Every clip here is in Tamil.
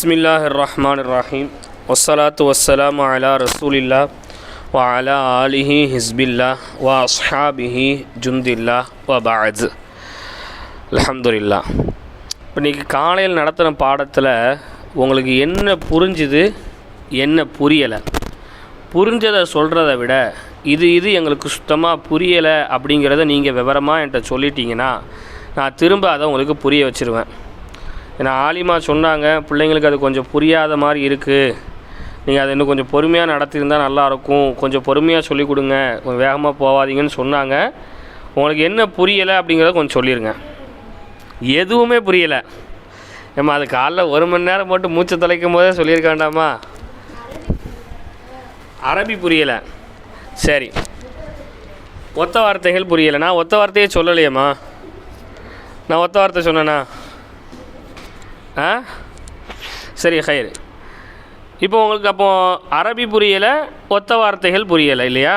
பிஸ்மில்லாஹிர்ரஹ்மானிர்ரஹீம் வஸ்ஸலாத்து வஸ்ஸலாமு அலா ரசூலில்லா வ அலா ஆலிஹி ஹிஸ்பில்லா வ அஸ்ஹாபிஹி ஜுந்தில்லா வ பஅத். அல்ஹம்துலில்லாஹ். இப்போ இன்றைக்கி காலையில் நடத்தின பாடத்தில் உங்களுக்கு என்ன புரிஞ்சுது, என்ன புரியலை, புரிஞ்சதை சொல்கிறத விட இது எங்களுக்கு சுத்தமாக புரியலை அப்படிங்கிறத நீங்கள் விவரமாக என்கிட்ட சொல்லிட்டீங்கன்னா நான் திரும்ப அதை உங்களுக்கு புரிய வச்சுருவேன். ஏன்னா ஆலிமா சொன்னாங்க, பிள்ளைங்களுக்கு அது கொஞ்சம் புரியாத மாதிரி இருக்குது, நீங்கள் அதை இன்னும் கொஞ்சம் பொறுமையாக நடத்தியிருந்தால் நல்லாயிருக்கும், கொஞ்சம் பொறுமையாக சொல்லிக் கொடுங்க, கொஞ்சம் வேகமாக போகாதீங்கன்னு சொன்னாங்க. உங்களுக்கு என்ன புரியலை அப்படிங்கிறத கொஞ்சம் சொல்லிடுங்க. எதுவுமே புரியலை ஏம்மா, அது காலைல 1 மணி நேரம் போட்டு மூச்சை தொலைக்கும் போதே சொல்லியிருக்க வேண்டாமா? அரபி புரியலை, சரி. ஒத்த வார்த்தைகள் புரியலை, நான் ஒத்த வார்த்தையே சொல்லலையேம்மா. நான் ஒத்த வார்த்தை சொன்னேண்ணா? சரி, ஹைர். இப்போ உங்களுக்கு அப்போது அரபி புரியலை, ஒத்த வார்த்தைகள் புரியலை இல்லையா?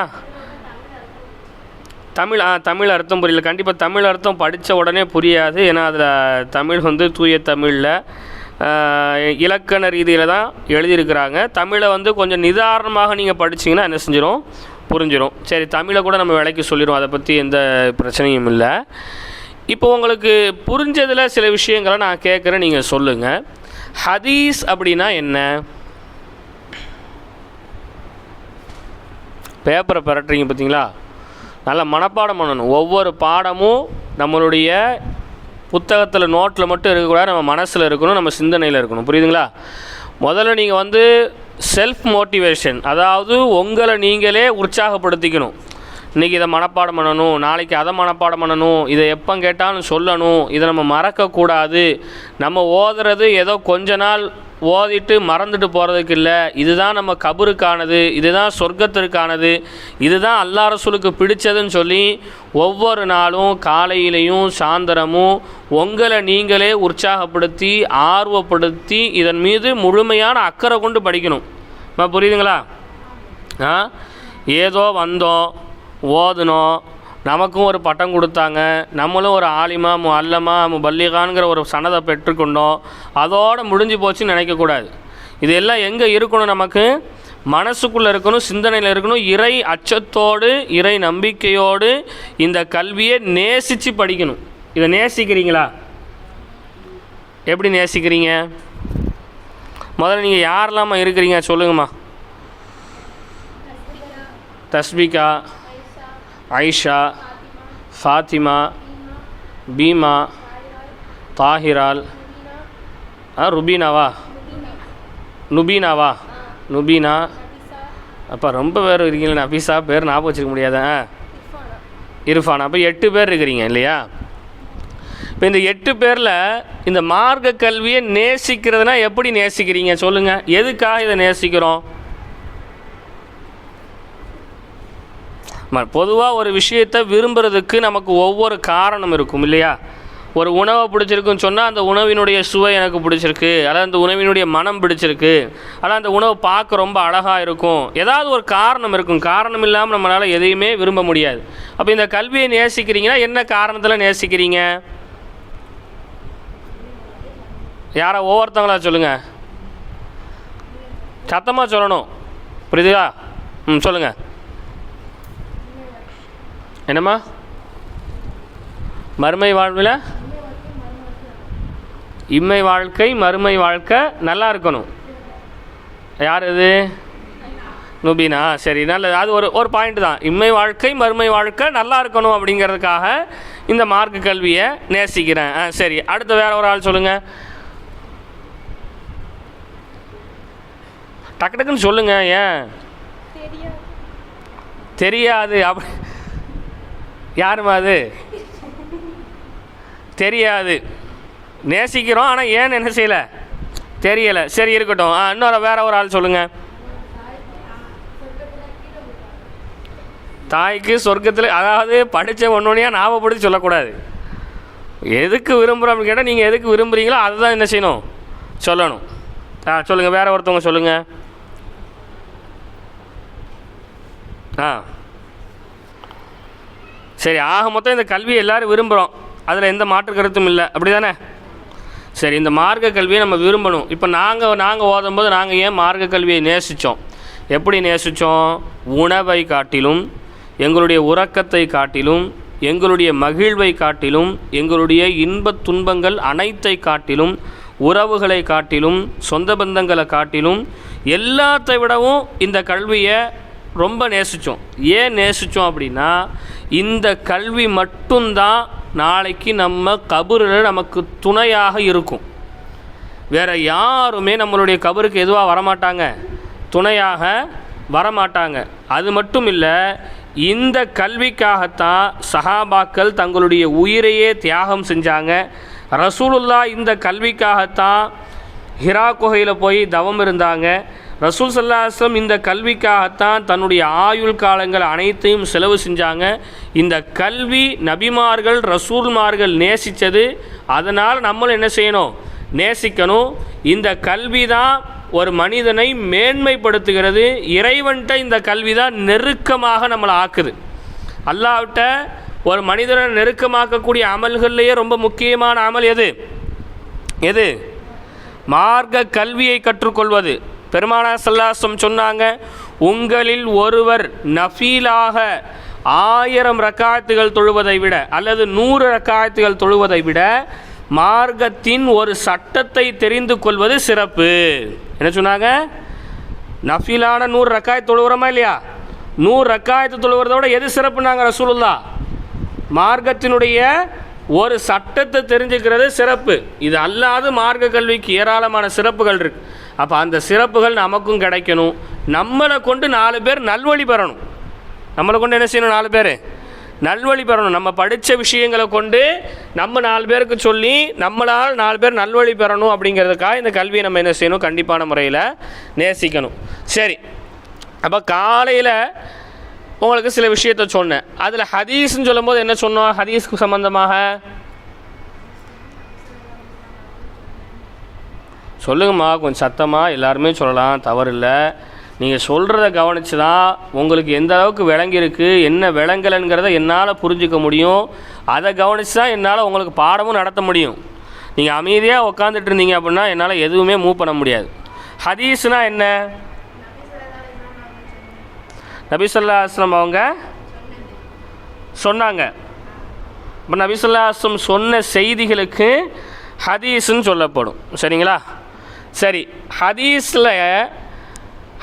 தமிழ் அர்த்தம் புரியல. கண்டிப்பாக தமிழ் அர்த்தம் படித்த உடனே புரியாது. ஏன்னா அதில் தமிழ் தூய தமிழில் இலக்கண ரீதியில் தான் எழுதியிருக்கிறாங்க. தமிழை கொஞ்சம் நிதானமாக நீங்கள் படிச்சிங்கன்னா என்ன செஞ்சிடும், புரிஞ்சிடும். சரி, தமிழை கூட நம்ம விலைக்கு சொல்லிடுவோம், அதை பற்றி எந்த பிரச்சனையும் இல்லை. இப்போ உங்களுக்கு புரிஞ்சதில் சில விஷயங்களை நான் கேட்குறேன், நீங்கள் சொல்லுங்கள். ஹதீஸ் அப்படின்னா என்ன? பேப்பரை பரட்டுறீங்க பார்த்தீங்களா? நல்லா மனப்பாடம் பண்ணணும். ஒவ்வொரு பாடமும் நம்மளுடைய புத்தகத்தில் நோட்டில் மட்டும் இருக்கக்கூடாது, நம்ம மனசில் இருக்கணும், நம்ம சிந்தனையில் இருக்கணும். புரியுதுங்களா? முதல்ல நீங்கள் செல்ஃப் மோட்டிவேஷன், அதாவது உங்களை நீங்களே உற்சாகப்படுத்திக்கணும். இன்றைக்கி இதை மனப்பாடம் பண்ணணும், நாளைக்கு அதை மனப்பாடம் பண்ணணும், இதை எப்போ கேட்டாலும் சொல்லணும், இதை நம்ம மறக்கக்கூடாது. நம்ம ஓதுறது ஏதோ கொஞ்ச நாள் ஓதிட்டு மறந்துட்டு போகிறதுக்கு இல்லை. இதுதான் நம்ம கபருக்கானது, இதுதான் சொர்க்கத்திற்கானது, இதுதான் அல்லாஹ் ரசூலுக்கு பிடிச்சதுன்னு சொல்லி ஒவ்வொரு நாளும் காலையிலையும் சாயந்தரமும் உங்களை நீங்களே உற்சாகப்படுத்தி ஆர்வப்படுத்தி இதன் மீது முழுமையான அக்கறை கொண்டு படிக்கணும். புரியுதுங்களா? ஏதோ வந்தோம், ஓதுனோம், நமக்கும் ஒரு பட்டம் கொடுத்தாங்க, நம்மளும் ஒரு ஆலிமா முஅல்லமா முபல்லிகான்கிற ஒரு சனதை பெற்றுக்கொண்டோம், அதோடு முடிஞ்சு போச்சுன்னு நினைக்கக்கூடாது. இதெல்லாம் எங்கே இருக்கணும்? நமக்கு மனசுக்குள்ளே இருக்கணும், சிந்தனையில் இருக்கணும். இறை அச்சத்தோடு, இறை நம்பிக்கையோடு இந்த கல்வியை நேசித்து படிக்கணும். இதை நேசிக்கிறீங்களா? எப்படி நேசிக்கிறீங்க? முதல்ல நீங்கள் யாரெல்லாமா இருக்கிறீங்க சொல்லுங்கம்மா. தஸ்பிகா, ஐஷா, ஃபாத்திமா, பீமா, தாஹிரால், ருபீனாவா, நுபீனாவா, நுபீனா. அப்போ ரொம்ப பேர் இருக்கீங்களா? நபீஸா பேர் ஞாபகம் வச்சுக்க முடியாத. இர்ஃபான். அப்போ 8 பேர் இருக்கிறீங்க இல்லையா? இப்போ இந்த 8 பேரில் இந்த மார்க்க கல்வியை நேசிக்கிறதுனா எப்படி நேசிக்கிறீங்க சொல்லுங்கள். எதுக்காக இதை நேசிக்கிறோம்? பொதுவாக ஒரு விஷயத்தை விரும்புகிறதுக்கு நமக்கு ஒவ்வொரு காரணம் இருக்கும் இல்லையா? ஒரு உணவை பிடிச்சிருக்குன்னு சொன்னால் அந்த உணவினுடைய சுவை எனக்கு பிடிச்சிருக்கு, அதாவது அந்த உணவினுடைய மனம் பிடிச்சிருக்கு, அதாவது அந்த உணவு பார்க்க ரொம்ப அழகாக இருக்கும். ஏதாவது ஒரு காரணம் இருக்கும். காரணம் இல்லாமல் நம்மளால் எதையுமே விரும்ப முடியாது. அப்போ இந்த கல்வியை நேசிக்கிறீங்கன்னா என்ன காரணத்தில் நேசிக்கிறீங்க? யாரா ஒவ்வொருத்தங்களா சொல்லுங்கள், சத்தமாக சொல்லணும். புரியுதுங்களா? சொல்லுங்கள். என்னம்மா? மறுமை வாழ்வில் இம்மை வாழ்க்கை மறுமை வாழ்க்கை நல்லா இருக்கணும். யார் இது? நுபீனா. சரி, நல்லது. அது ஒரு பாயிண்ட் தான். இம்மை வாழ்க்கை மறுமை வாழ்க்கை நல்லா இருக்கணும் அப்படிங்கிறதுக்காக இந்த மார்க்க கல்வியை நேசிக்கிறேன். சரி, அடுத்து வேற ஒரு ஆள் சொல்லுங்கள். டக்கு டக்குன்னு சொல்லுங்கள். ஏன் தெரியாது? அப்படி யாருமா அது? தெரியாது. நேசிக்கிறோம், ஆனால் ஏன்னு என்ன செய்யலை, தெரியலை. சரி, இருக்கட்டும். இன்னொரு வேற ஒரு ஆள் சொல்லுங்கள். தாய்க்கு சொர்க்கத்தில், அதாவது படித்த ஒன்றொன்னையாக ஞாபகப்படுத்தி சொல்லக்கூடாது. எதுக்கு விரும்புகிறோம் அப்படின்னு கேட்டால் நீங்கள் எதுக்கு விரும்புகிறீங்களோ அதை தான் என்ன செய்யணும், சொல்லணும். சொல்லுங்கள். வேற ஒருத்தவங்க சொல்லுங்கள். சரி, ஆக மொத்தம் இந்த கல்வியை எல்லோரும் விரும்புகிறோம், அதில் எந்த மாற்று கருத்தும் இல்லை, அப்படி தானே? சரி, இந்த மார்க்க கல்வியை நம்ம விரும்பணும். இப்போ நாங்கள் ஓதும்போது நாங்கள் ஏன் மார்க்க கல்வியை நேசித்தோம்? எப்படி நேசித்தோம்? உணவை காட்டிலும், எங்களுடைய உறக்கத்தை காட்டிலும், எங்களுடைய மகிழ்வை காட்டிலும், எங்களுடைய இன்பத் துன்பங்கள் அனைத்தை காட்டிலும், உறவுகளை காட்டிலும், சொந்த பந்தங்களை காட்டிலும், எல்லாத்தை விடவும் இந்த கல்வியை ரொம்ப நேசித்தோம். ஏன் நேசித்தோம் அப்படின்னா, இந்த கல்வி மட்டும்தான் நாளைக்கு நம்ம கபரில் நமக்கு துணையாக இருக்கும். வேறு யாருமே நம்மளுடைய கபருக்கு எதுவாக வரமாட்டாங்க, துணையாக வரமாட்டாங்க. அது மட்டும் இல்லை, இந்த கல்விக்காகத்தான் சஹாபாக்கள் தங்களுடைய உயிரையே தியாகம் செஞ்சாங்க. ரசூலுல்லாஹ் இந்த கல்விக்காகத்தான் ஹிரா குகையில் போய் தவம் இருந்தாங்க. ரசூல் ஸல்லல்லாஹு அலைஹி வஸல்லம் இந்த கல்விக்காகத்தான் தன்னுடைய ஆயுள் காலங்கள் அனைத்தையும் செலவு செஞ்சாங்க. இந்த கல்வி நபிமார்கள் ரசூல்மார்கள் நேசித்தது. அதனால் நம்மளும் என்ன செய்யணும்? நேசிக்கணும். இந்த கல்வி தான் ஒரு மனிதனை மேன்மைப்படுத்துகிறது. இறைவன்கிட்ட இந்த கல்வி தான் நெருக்கமாக நம்மளை ஆக்குது. அல்லாஹ்விட்ட ஒரு மனிதனை நெருக்கமாக்கக்கூடிய அமல்கள்லேயே ரொம்ப முக்கியமான அமல் எது? மார்க்க கல்வியை கற்றுக்கொள்வது. பெருமானார் ஸல்லல்லாஹு அலைஹி வஸல்லம் சொன்னாங்க, உங்களில் ஒருவர் நஃபீலாக 1000 ரக்காத்துகள் தொழுவதை விட அல்லது 100 ரக்காத்துகள் தொழுவதை விட மார்க்கத்தின் ஒரு சட்டத்தை தெரிந்து கொள்வது சிறப்பு. என்ன சொன்னாங்க? நஃபீலான 100 ரக்காயத்து தொழுகிறோமா இல்லையா? 100 ரக்காயத்து தொழுகிறத விட எது சிறப்புனாங்க ரசூலுல்லாஹ்? மார்க்கத்தினுடைய ஒரு சட்டத்தை தெரிஞ்சுக்கிறது சிறப்பு. இது அல்லாது மார்க்க கல்விக்கு ஏராளமான சிறப்புகள் இருக்குது. அப்போ அந்த சிறப்புகள் நமக்கும் கிடைக்கணும். நம்மளை கொண்டு 4 பேர் நல்வழி பெறணும். நம்மளை கொண்டு என்ன செய்யணும்? 4 பேர் நல்வழி பெறணும். நம்ம படித்த விஷயங்களை கொண்டு நம்ம 4 பேருக்கு சொல்லி நம்மளால் 4 பேர் நல்வழி பெறணும். அப்படிங்கிறதுக்காக இந்த கல்வியை நம்ம என்ன செய்யணும்? கண்டிப்பான முறையில் நேசிக்கணும். சரி, அப்போ காலையில் உங்களுக்கு சில விஷயத்தை சொன்னேன். அதில் ஹதீஸ்ன்னு சொல்லும்போது என்ன சொன்னோம்? ஹதீஸ்க்கு சம்பந்தமாக சொல்லுங்கம்மா, கொஞ்சம் சத்தமாக எல்லாருமே சொல்லலாம், தவறில்லை. நீங்கள் சொல்கிறத கவனித்து தான் உங்களுக்கு எந்த அளவுக்கு விளங்கியிருக்கு, என்ன விளங்கலைங்கிறத என்னால் புரிஞ்சிக்க முடியும். அதை கவனித்து தான் என்னால் உங்களுக்கு பாடமும் நடத்த முடியும். நீங்கள் அமைதியாக உட்காந்துட்டு இருந்தீங்க அப்படின்னா என்னால் எதுவுமே மூவ் பண்ண முடியாது. ஹதீஸ்னால் என்ன? நபி ஸல்லல்லாஹு அலைஹி வஸல்லம் அவங்க சொன்னாங்க. இப்போ நபி ஸல்லல்லாஹு அலைஹி வஸல்லம் சொன்ன செய்திகளுக்கு ஹதீஸ்ன்னு சொல்லப்படும். சரிங்களா? சரி,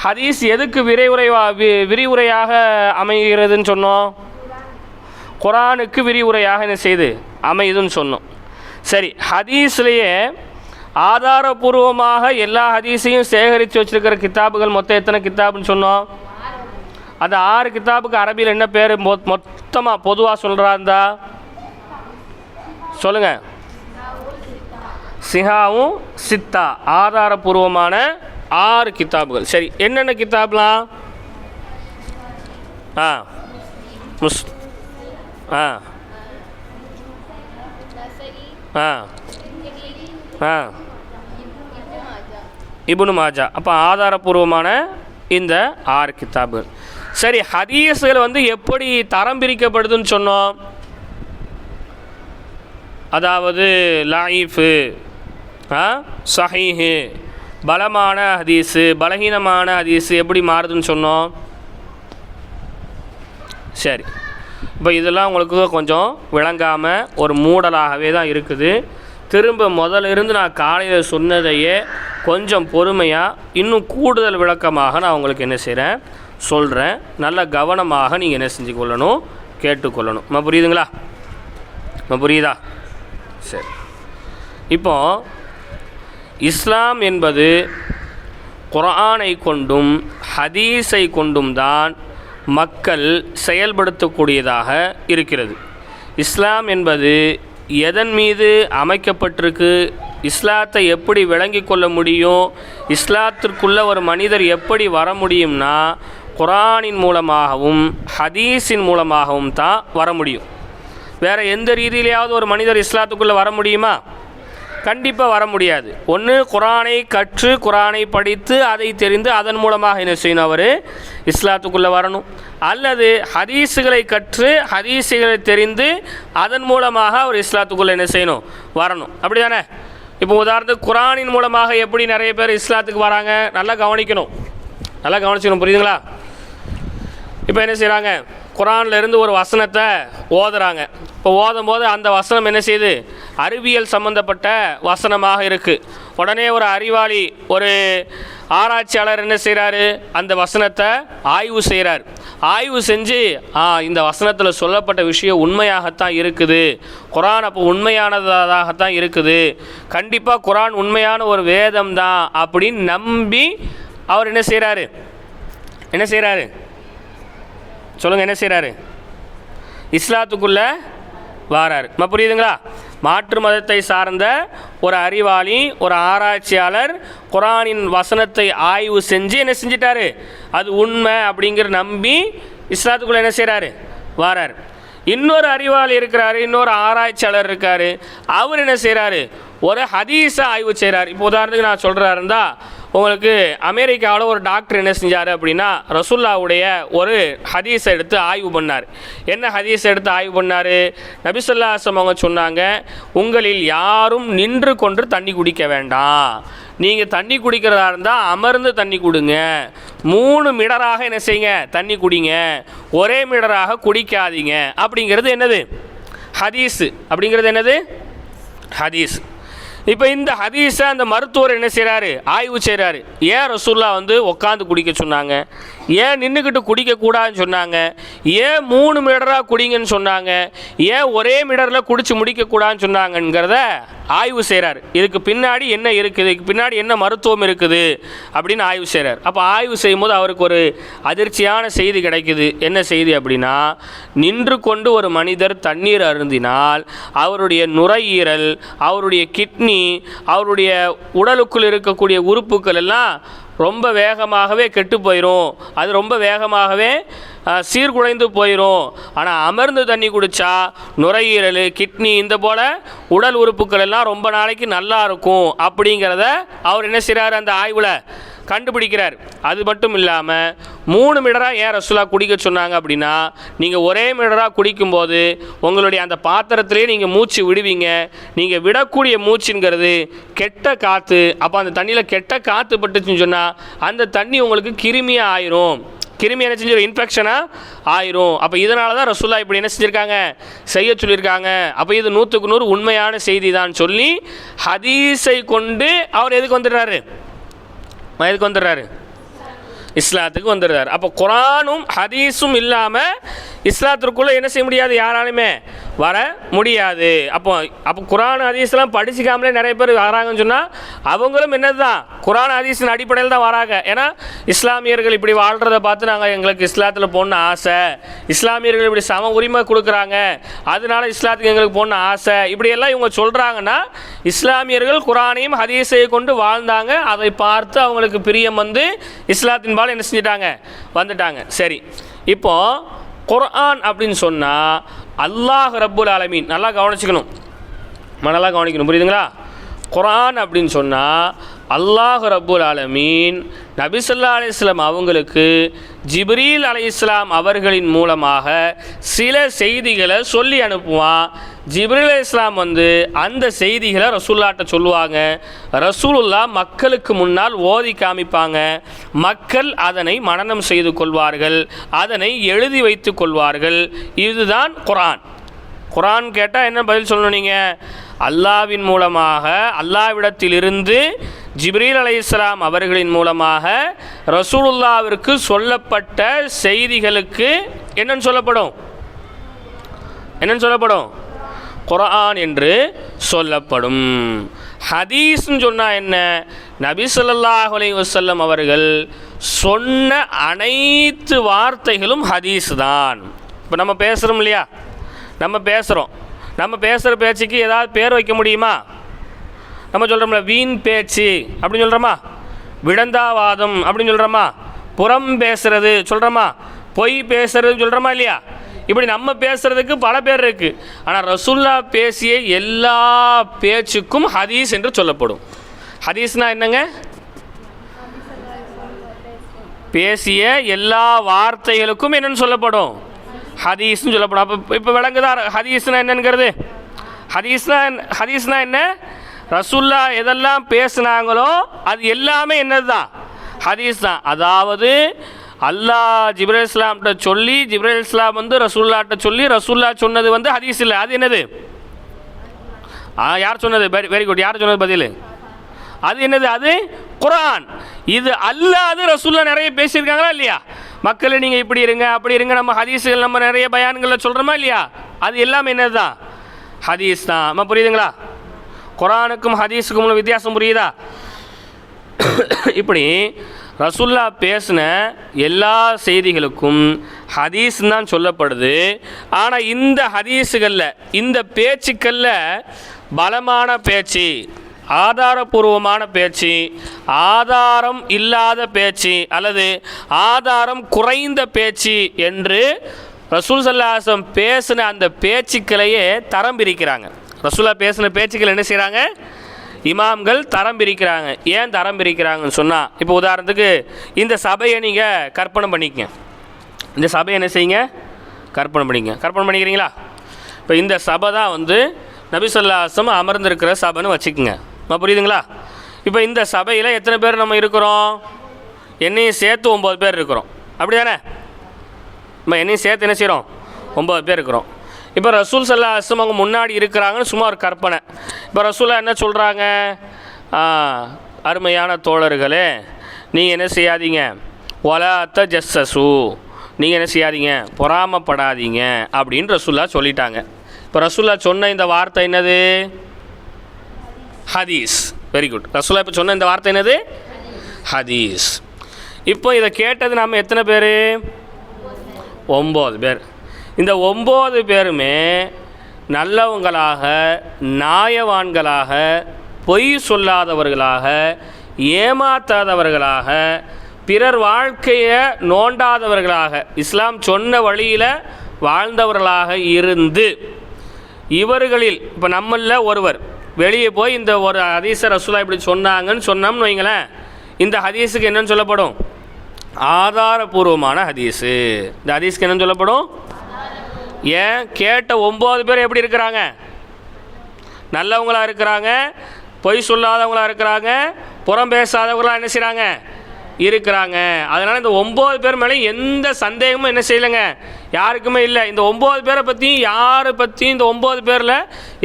ஹதீஸ் எதுக்கு விரிவுரையாக அமைகிறதுன்னு சொன்னோம்? குர்ஆனுக்கு விரிவுரையாக என்ன செய்து அமையுதுன்னு சொன்னோம். சரி, ஹதீஸ்லேயே ஆதாரபூர்வமாக எல்லா ஹதீஸையும் சேகரித்து வச்சுருக்கிற கித்தாபுகள் மொத்தம் எத்தனை கித்தாபுன்னு சொன்னோம்? அந்த 6 கித்தாபுக்கு அரபியில் என்ன பேர் மொத்தமாக பொதுவாக சொல்கிறாந்தா சொல்லுங்கள்? சிஹாவும் சித்தா, ஆதாரபூர்வமான 6 கித்தாபுகள். சரி, என்னென்ன கித்தாப்லாம்? இப்னு மாஜா. அப்போ ஆதாரபூர்வமான இந்த 6 கித்தாபுகள். சரி, ஹதீஸ்கள் எப்படி தரம் பிரிக்கப்படுதுன்னு சொன்னோம்? அதாவது லாயிஃபு, சஹீஹு, பலமான ஹதீஸு, பலகீனமான ஹதீஸு எப்படி மாறுதுன்னு சொன்னோம்? சரி, இப்போ இதெல்லாம் உங்களுக்கு கொஞ்சம் விளங்காமல் ஒரு மூடலாகவே தான் இருக்குது. திரும்ப முதல்ல இருந்து நான் காலையில் சொன்னதையே கொஞ்சம் பொறுமையாக இன்னும் கூடுதல் விளக்கமாக நான் உங்களுக்கு என்ன செய்கிறேன் சொல்கிறேன். நல்ல கவனமாக நீங்கள் என்ன செஞ்சு கொள்ளணும், கேட்டுக்கொள்ளணும். புரியுதுங்களா? புரியுதா? சரி, இப்போ இஸ்லாம் என்பது குர்ஆனை கொண்டும் ஹதீஸை கொண்டும் தான் மக்கள் செயல்படுத்தக்கூடியதாக இருக்கிறது. இஸ்லாம் என்பது எதன் மீது அமைக்கப்பட்டிருக்கு, இஸ்லாத்தை எப்படி விளங்கி கொள்ள முடியும், இஸ்லாத்திற்குள்ள ஒரு மனிதர் எப்படி வர முடியும்னா குர்ஆனின் மூலமாகவும் ஹதீஸின் மூலமாகவும் தான் வர முடியும். வேறு எந்த ரீதியிலையாவது ஒரு மனிதர் இஸ்லாத்துக்குள்ளே வர முடியுமா? கண்டிப்பாக வர முடியாது. ஒன்று குர்ஆனை கற்று குர்ஆனை படித்து அதை தெரிந்து அதன் மூலமாக என்ன செய்யணும், அவர் இஸ்லாத்துக்குள்ளே வரணும். அல்லது ஹதீஸுகளை கற்று ஹதீஸுகளை தெரிந்து அதன் மூலமாக அவர் இஸ்லாத்துக்குள்ளே என்ன செய்யணும், வரணும். அப்படி தானே? இப்போ உதாரணத்துக்கு குரானின் மூலமாக எப்படி நிறைய பேர் இஸ்லாத்துக்கு வராங்க, நல்லா கவனிக்கணும், புரியுதுங்களா? இப்போ என்ன செய்கிறாங்க, குரானில் இருந்து ஒரு வசனத்தை ஓதுறாங்க. இப்போ ஓதும் போது அந்த வசனம் என்ன செய்யுது, அறிவியல் சம்பந்தப்பட்ட வசனமாக இருக்குது. உடனே ஒரு அறிவாளி, ஒரு ஆராய்ச்சியாளர் என்ன செய்கிறாரு, அந்த வசனத்தை ஆய்வு செய்கிறார். ஆய்வு செஞ்சு இந்த வசனத்தில் சொல்லப்பட்ட விஷயம் உண்மையாகத்தான் இருக்குது, குரான் அப்போ உண்மையானதாகத்தான் இருக்குது, கண்டிப்பாக குரான் உண்மையான ஒரு வேதம் தான் அப்படின்னு நம்பி அவர் என்ன செய்கிறாரு சொல்லுங்கள், என்ன செய்கிறாரு, இஸ்லாத்துக்குள்ளே வாரார். புரியுதுங்களா? மாற்று மதத்தை சார்ந்த ஒரு அறிவாளி, ஒரு ஆராய்ச்சியாளர் குரானின் வசனத்தை ஆய்வு செஞ்சு என்ன செஞ்சிட்டாரு, அது உண்மை அப்படிங்கிற நம்பி இஸ்லாத்துக்குள்ளே என்ன செய்கிறாரு, வாரார். இன்னொரு அறிவாளி இருக்கிறாரு, இன்னொரு ஆராய்ச்சியாளர் இருக்கார், அவர் என்ன செய்கிறாரு, ஒரு ஹதீஸை ஆய்வு செய்கிறார். இப்போ உதாரணத்துக்கு நான் சொல்கிறா இருந்தால், உங்களுக்கு அமெரிக்காவில் ஒரு டாக்டர் என்ன செஞ்சார் அப்படின்னா, ரசூலுல்லாவுடைய ஒரு ஹதீஸை எடுத்து ஆய்வு பண்ணார். என்ன ஹதீஸை எடுத்து ஆய்வு பண்ணார், நபி ஸல்லல்லாஹு அலைஹி வஸல்லம் அவங்க சொன்னாங்க, உங்களில் யாரும் நின்று கொண்டு தண்ணி குடிக்க வேண்டாம், நீங்கள் தண்ணி குடிக்கிறதா இருந்தால் அமர்ந்து தண்ணி குடிங்க, 3 மிடராக என்ன செய்யுங்க, தண்ணி குடிங்க, ஒரே மிடராக குடிக்காதீங்க அப்படிங்கிறது என்னது, ஹதீஸு. அப்படிங்கிறது என்னது, ஹதீஸ். இப்போ இந்த ஹதீஸை அந்த மருத்துவர் என்ன செய்கிறாரு, ஆய்வு செய்கிறாரு. ஏன் ரசூலுல்லாஹ் உட்காந்து குடிக்க சொன்னாங்க, ஏன் நின்றுக்கிட்டு குடிக்கக்கூடாதுன்னு சொன்னாங்க, ஏன் 3 மிடராக குடிங்கன்னு சொன்னாங்க, ஏன் ஒரே மிடரில் குடிச்சு முடிக்கக்கூடாதுன்னு சொன்னாங்கங்கிறத ஆய்வு செய்கிறார். இதுக்கு பின்னாடி என்ன இருக்குது, இதுக்கு பின்னாடி என்ன மருத்துவம் இருக்குது அப்படின்னு ஆய்வு செய்கிறார். அப்போ ஆய்வு செய்யும்போது அவருக்கு ஒரு அதிர்ச்சியான செய்தி கிடைக்குது. என்ன செய்தி அப்படின்னா, நின்று கொண்டு ஒரு மனிதர் தண்ணீர் அருந்தினால் அவருடைய நுரையீரல், அவருடைய கிட்னி, அவருடைய உடலுக்குள் இருக்கக்கூடிய உறுப்புகள் எல்லாம் ரொம்ப வேகமாகவே கெட்டு போயிடும், அது ரொம்ப வேகமாகவே சீர்குலைந்து போயிடும். ஆனால் அமர்ந்து தண்ணி குடித்தா நுரையீரல், கிட்னி, இந்த போல் உடல் உறுப்புகள் எல்லாம் ரொம்ப நாளைக்கு நல்லா இருக்கும் அப்படிங்கிறத அவர் என்ன செய்கிறார், அந்த ஆய்வில் கண்டுபிடிக்கிறார். அது மட்டும் இல்லாமல் 3 மிடராக ஏன் ரசூலுல்லாஹ் குடிக்க சொன்னாங்க அப்படின்னா, நீங்கள் ஒரே மிடராக குடிக்கும்போது உங்களுடைய அந்த பாத்திரத்திலே நீங்கள் மூச்சு விடுவீங்க, நீங்கள் விடக்கூடிய மூச்சுங்கிறது கெட்ட காற்று. அப்போ அந்த தண்ணியில் கெட்ட காற்று பட்டுச்சுன்னு சொன்னால் அந்த தண்ணி உங்களுக்கு கிருமியாக ஆயிரும், கிருமி என்ன செஞ்சு இன்ஃபெக்ஷனாக ஆயிரும். அப்போ இதனால தான் ரசூலுல்லாஹ் இப்படி என்ன செஞ்சுருக்காங்க, செய்ய சொல்லியிருக்காங்க. அப்போ இது 100க்கு 100 உண்மையான செய்தி தான் சொல்லி ஹதீஸை கொண்டு அவர் எதுக்கு வந்துடுறாரு, இஸ்லாத்துக்கு வந்துடுறாரு. அப்போ குரானும் ஹதீஸும் இல்லாமல் இஸ்லாத்திற்குள்ளே என்ன செய்ய முடியாது, யாராலுமே வர முடியாது. அப்போ குரான் ஹதீஸ்லாம் படிச்சுக்காமலே நிறைய பேர் வராங்கன்னு சொன்னால் அவங்களும் என்னது தான், குரான் ஹதீஸின் அடிப்படையில் தான் வராங்க. ஏன்னா இஸ்லாமியர்கள் இப்படி வாழ்கிறத பார்த்து எங்களுக்கு இஸ்லாத்தில் போகணுன்னு ஆசை, இஸ்லாமியர்கள் இப்படி சம உரிமை கொடுக்குறாங்க, அதனால இஸ்லாத்துக்கு எங்களுக்கு போகணுன்னு ஆசை, இப்படியெல்லாம் இவங்க சொல்கிறாங்கன்னா இஸ்லாமியர்கள் குரானையும் ஹதீஸை கொண்டு வாழ்ந்தாங்க, அதை பார்த்து அவங்களுக்கு பிரியம் வந்து இஸ்லாத்தின் பால் என்ன செஞ்சிட்டாங்க, வந்துட்டாங்க. சரி, இப்போ குர்ஆன் அப்படின்னு சொன்னால் அல்லாஹ் ரப்புல் ஆலமீன், நல்லா கவனிச்சுக்கணும், புரியுதுங்களா? குர்ஆன் அப்படின்னு சொன்னால் அல்லாஹ் ரப்புல் ஆலமீன் நபி ஸல்லல்லாஹு அலைஹி வஸல்லம் அவங்களுக்கு ஜிப்ரீல் அலைஹிஸ்ஸலாம் அவர்களின் மூலமாக சில செய்திகளை சொல்லி அனுப்புவான். ஜிப்ரீல் அலைஹிஸ்ஸலாம் அந்த செய்திகளை ரசூலுல்லாஹ்ட்ட சொல்லுவாங்க. ரசூலுல்லாஹ் மக்களுக்கு முன்னால் ஓதி காமிப்பாங்க. மக்கள் அதனை மனனம் செய்து கொள்வார்கள், அதனை எழுதி வைத்து கொள்வார்கள். இதுதான் குர்ஆன். குர்ஆன் கேட்டால் என்ன பதில் சொல்லணும் நீங்கள்? அல்லாஹ்வின் மூலமாக, அல்லாஹ்விடத்திலிருந்து ஜிப்ரீல் அலைஹிஸ்ஸலாம் அவர்களின் மூலமாக ரசூலுல்லாஹ்விற்கு சொல்லப்பட்ட செய்திகளுக்கு என்னன்னு சொல்லப்படும்? குர்ஆன் என்று சொல்லப்படும். ஹதீஸ்ன்னு சொன்னால் என்ன? நபி ஸல்லல்லாஹு அலைஹி வஸல்லம் அவர்கள் சொன்ன அனைத்து வார்த்தைகளும் ஹதீஸ் தான். இப்போ நம்ம பேசுகிறோம் இல்லையா, நம்ம பேசுகிற பேச்சுக்கு ஏதாவது பேர் வைக்க முடியுமா? நம்ம சொல்கிறோம்ல வீண் பேச்சு அப்படின்னு சொல்கிறோமா, விடந்தாவாதம் அப்படின்னு சொல்கிறோமா, புறம் பேசுறது சொல்கிறோமா, பொய் பேசுறது சொல்கிறோமா இல்லையா? இப்படி நம்ம பேசுகிறதுக்கு பல பேர் இருக்குது. ஆனால் ரசூலுல்லாஹ் பேசிய எல்லா பேச்சுக்கும் ஹதீஸ் என்று சொல்லப்படும். ஹதீஸ்னால் என்னங்க? பேசிய எல்லா வார்த்தைகளுக்கும் என்னென்னு சொல்லப்படும்? ஹதீஸ்னு சொல்லப்படும். அப்போ இப்போ விளங்குதா ஹதீஸ்னா என்னங்கிறது? ஹதீஸ்னா என்ன? ரசூல்லா எதெல்லாம் பேசுனாங்களோ அது எல்லாமே என்னது தான், ஹதீஸ் தான். அதாவது அல்லாஹ் ஜிப்ரீல் இஸ்லாம்கிட்ட சொல்லி, ஜிப்ரீல் இஸ்லாம் வந்து ரசூல்லாட்ட சொல்லி, ரசூல்லா சொன்னது வந்து ஹதீஸ் இல்லை. அது என்னது? யார் சொன்னது? Very good. யார் சொன்னது பதில்? அது என்னது? அது குர்ஆன். இது அல்லாது ரசூல்லா நிறைய பேசியிருக்காங்களா இல்லையா? மக்களை நீங்கள் இப்படி இருங்க அப்படி இருங்க, நம்ம ஹதீஸுகள் நம்ம நிறைய பயான்களில் சொல்கிறோமா இல்லையா? அது எல்லாமே என்னது தான், ஹதீஸ் தான். நம்ம புரியுதுங்களா? குர்ஆனுக்கும் ஹதீஸுக்கும் உள்ள வித்தியாசம் புரியுதா? இப்படி ரசூல்லா பேசின எல்லா செய்திகளுக்கும் ஹதீஸ் தான் சொல்லப்படுது. ஆனால் இந்த ஹதீஸுகளில், இந்த பேச்சுக்களில் பலமான பேச்சு, ஆதாரபூர்வமான பேச்சு, ஆதாரம் இல்லாத பேச்சு அல்லது ஆதாரம் குறைந்த பேச்சு என்று ரசூல் ஸல்லல்லாஹு அலைஹி வஸல்லம் பேசின அந்த பேச்சுக்களையே தரம் பிரிக்கிறாங்க. ரசூல்லா பேசின பேச்சுக்கள் என்ன செய்கிறாங்க? இமாம்கள் தரம் பிரிக்கிறாங்க. ஏன் தரம் பிரிக்கிறாங்கன்னு சொன்னால், இப்போ உதாரணத்துக்கு இந்த சபையை நீங்கள் கற்பனை பண்ணிக்கங்க. இந்த சபையை என்ன செய்யுங்க? கற்பனை பண்ணிக்கங்க. கற்பனை பண்ணிக்கிறீங்களா? இப்போ இந்த சபை தான் வந்து நபி ஸல்லல்லாஹு அலைஹி வஸல்லம் அமர்ந்திருக்கிற சபைன்னு வச்சுக்கோங்க. புரியுதுங்களா? இப்போ இந்த சபையில் எத்தனை பேர் நம்ம இருக்கிறோம்? என்னையும் சேர்த்து 9 பேர் இருக்கிறோம். அப்படி தானே? நம்ம என்னையும் சேர்த்து என்ன செய்கிறோம்? 9 பேர் இருக்கிறோம். இப்போ ரசூல் ஸல்லல்லாஹு அலைஹி வஸல்லம் அவங்க முன்னாடி இருக்கிறாங்கன்னு சும்மா ஒரு கற்பனை. இப்போ ரசூலா என்ன சொல்கிறாங்க? அருமையான தோழர்களே, நீங்கள் என்ன செய்யாதீங்க, வலா தஜஸ்ஸஸு, நீங்கள் என்ன செய்யாதீங்க, பொறாமப்படாதீங்க அப்படின்னு ரசூல்லா சொல்லிட்டாங்க. இப்போ ரசூல்லா சொன்ன இந்த வார்த்தை என்னது? ஹதீஸ். Very good. ரசூல்லா இப்போ சொன்ன இந்த வார்த்தை என்னது? ஹதீஸ். இப்போ இதை கேட்டது நம்ம எத்தனை பேர்? 9 பேர். இந்த 9 பேருமே நல்லவங்களாக, நியாயவான்களாக, பொய் சொல்லாதவர்களாக, ஏமாத்தாதவர்களாக, பிறர் வாழ்க்கையை நோண்டாதவர்களாக, இஸ்லாம் சொன்ன வழியில் வாழ்ந்தவர்களாக இருந்து, இவர்களில் இப்போ நம்மளில் ஒருவர் வெளியே போய் இந்த ஒரு ஹதீஸை ரசூலா இப்படி சொன்னாங்கன்னு சொன்னோம்னு வைங்களேன், இந்த ஹதீஸுக்கு என்னன்னு சொல்லப்படும்? ஆதாரபூர்வமான ஹதீஸு. இந்த ஹதீஸுக்கு என்னன்னு சொல்லப்படும்? ஏன் கேட்ட 9 பேர் எப்படி இருக்கிறாங்க? நல்லவங்களாக இருக்கிறாங்க, பொய் சொல்லாதவங்களாக இருக்கிறாங்க, புறம் பேசாதவங்களாக என்ன செய்கிறாங்க? இருக்கிறாங்க. அதனால் இந்த 9 பேர் மேலே எந்த சந்தேகமும் என்ன செய்யலைங்க, யாருக்குமே இல்லை. இந்த 9 பேரை பற்றியும் யாரை பற்றியும், இந்த 9 பேரில்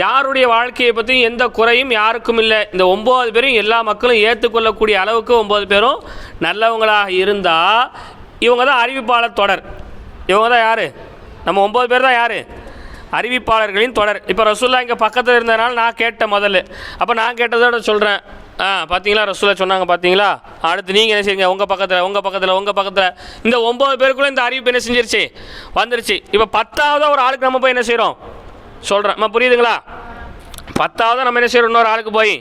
யாருடைய வாழ்க்கையை பற்றியும் எந்த குறையும் யாருக்கும் இல்லை. இந்த 9 பேரும் எல்லா மக்களும் ஏற்றுக்கொள்ளக்கூடிய அளவுக்கு 9 பேரும் நல்லவங்களாக இருந்தால் இவங்க தான் அறிவிப்பாளர் தொடர். இவங்க தான் யார்? நம்ம 9 பேர் தான் யார்? அறிவிப்பாளர்களின் தொடர். இப்போ ரசூல்லா இங்கே பக்கத்தில் இருந்ததுனால நான் கேட்டேன் முதல்ல. அப்போ நான் கேட்டதோட சொல்கிறேன், பார்த்தீங்களா ரசூலா சொன்னாங்க பார்த்தீங்களா? அடுத்து நீங்கள் என்ன செய்யுங்க, உங்கள் பக்கத்தில் இந்த 9 பேருக்குள்ளே இந்த அறிவிப்பு என்ன செஞ்சிருச்சு? வந்துருச்சு. இப்போ 10ஆவதாக ஒரு ஆளுக்கு நம்ம போய் என்ன செய்கிறோம்? சொல்கிறேன். நம்ம புரியுதுங்களா? 10ஆவதாக நம்ம என்ன செய்கிறோம்? இன்னொரு ஆளுக்கு போய்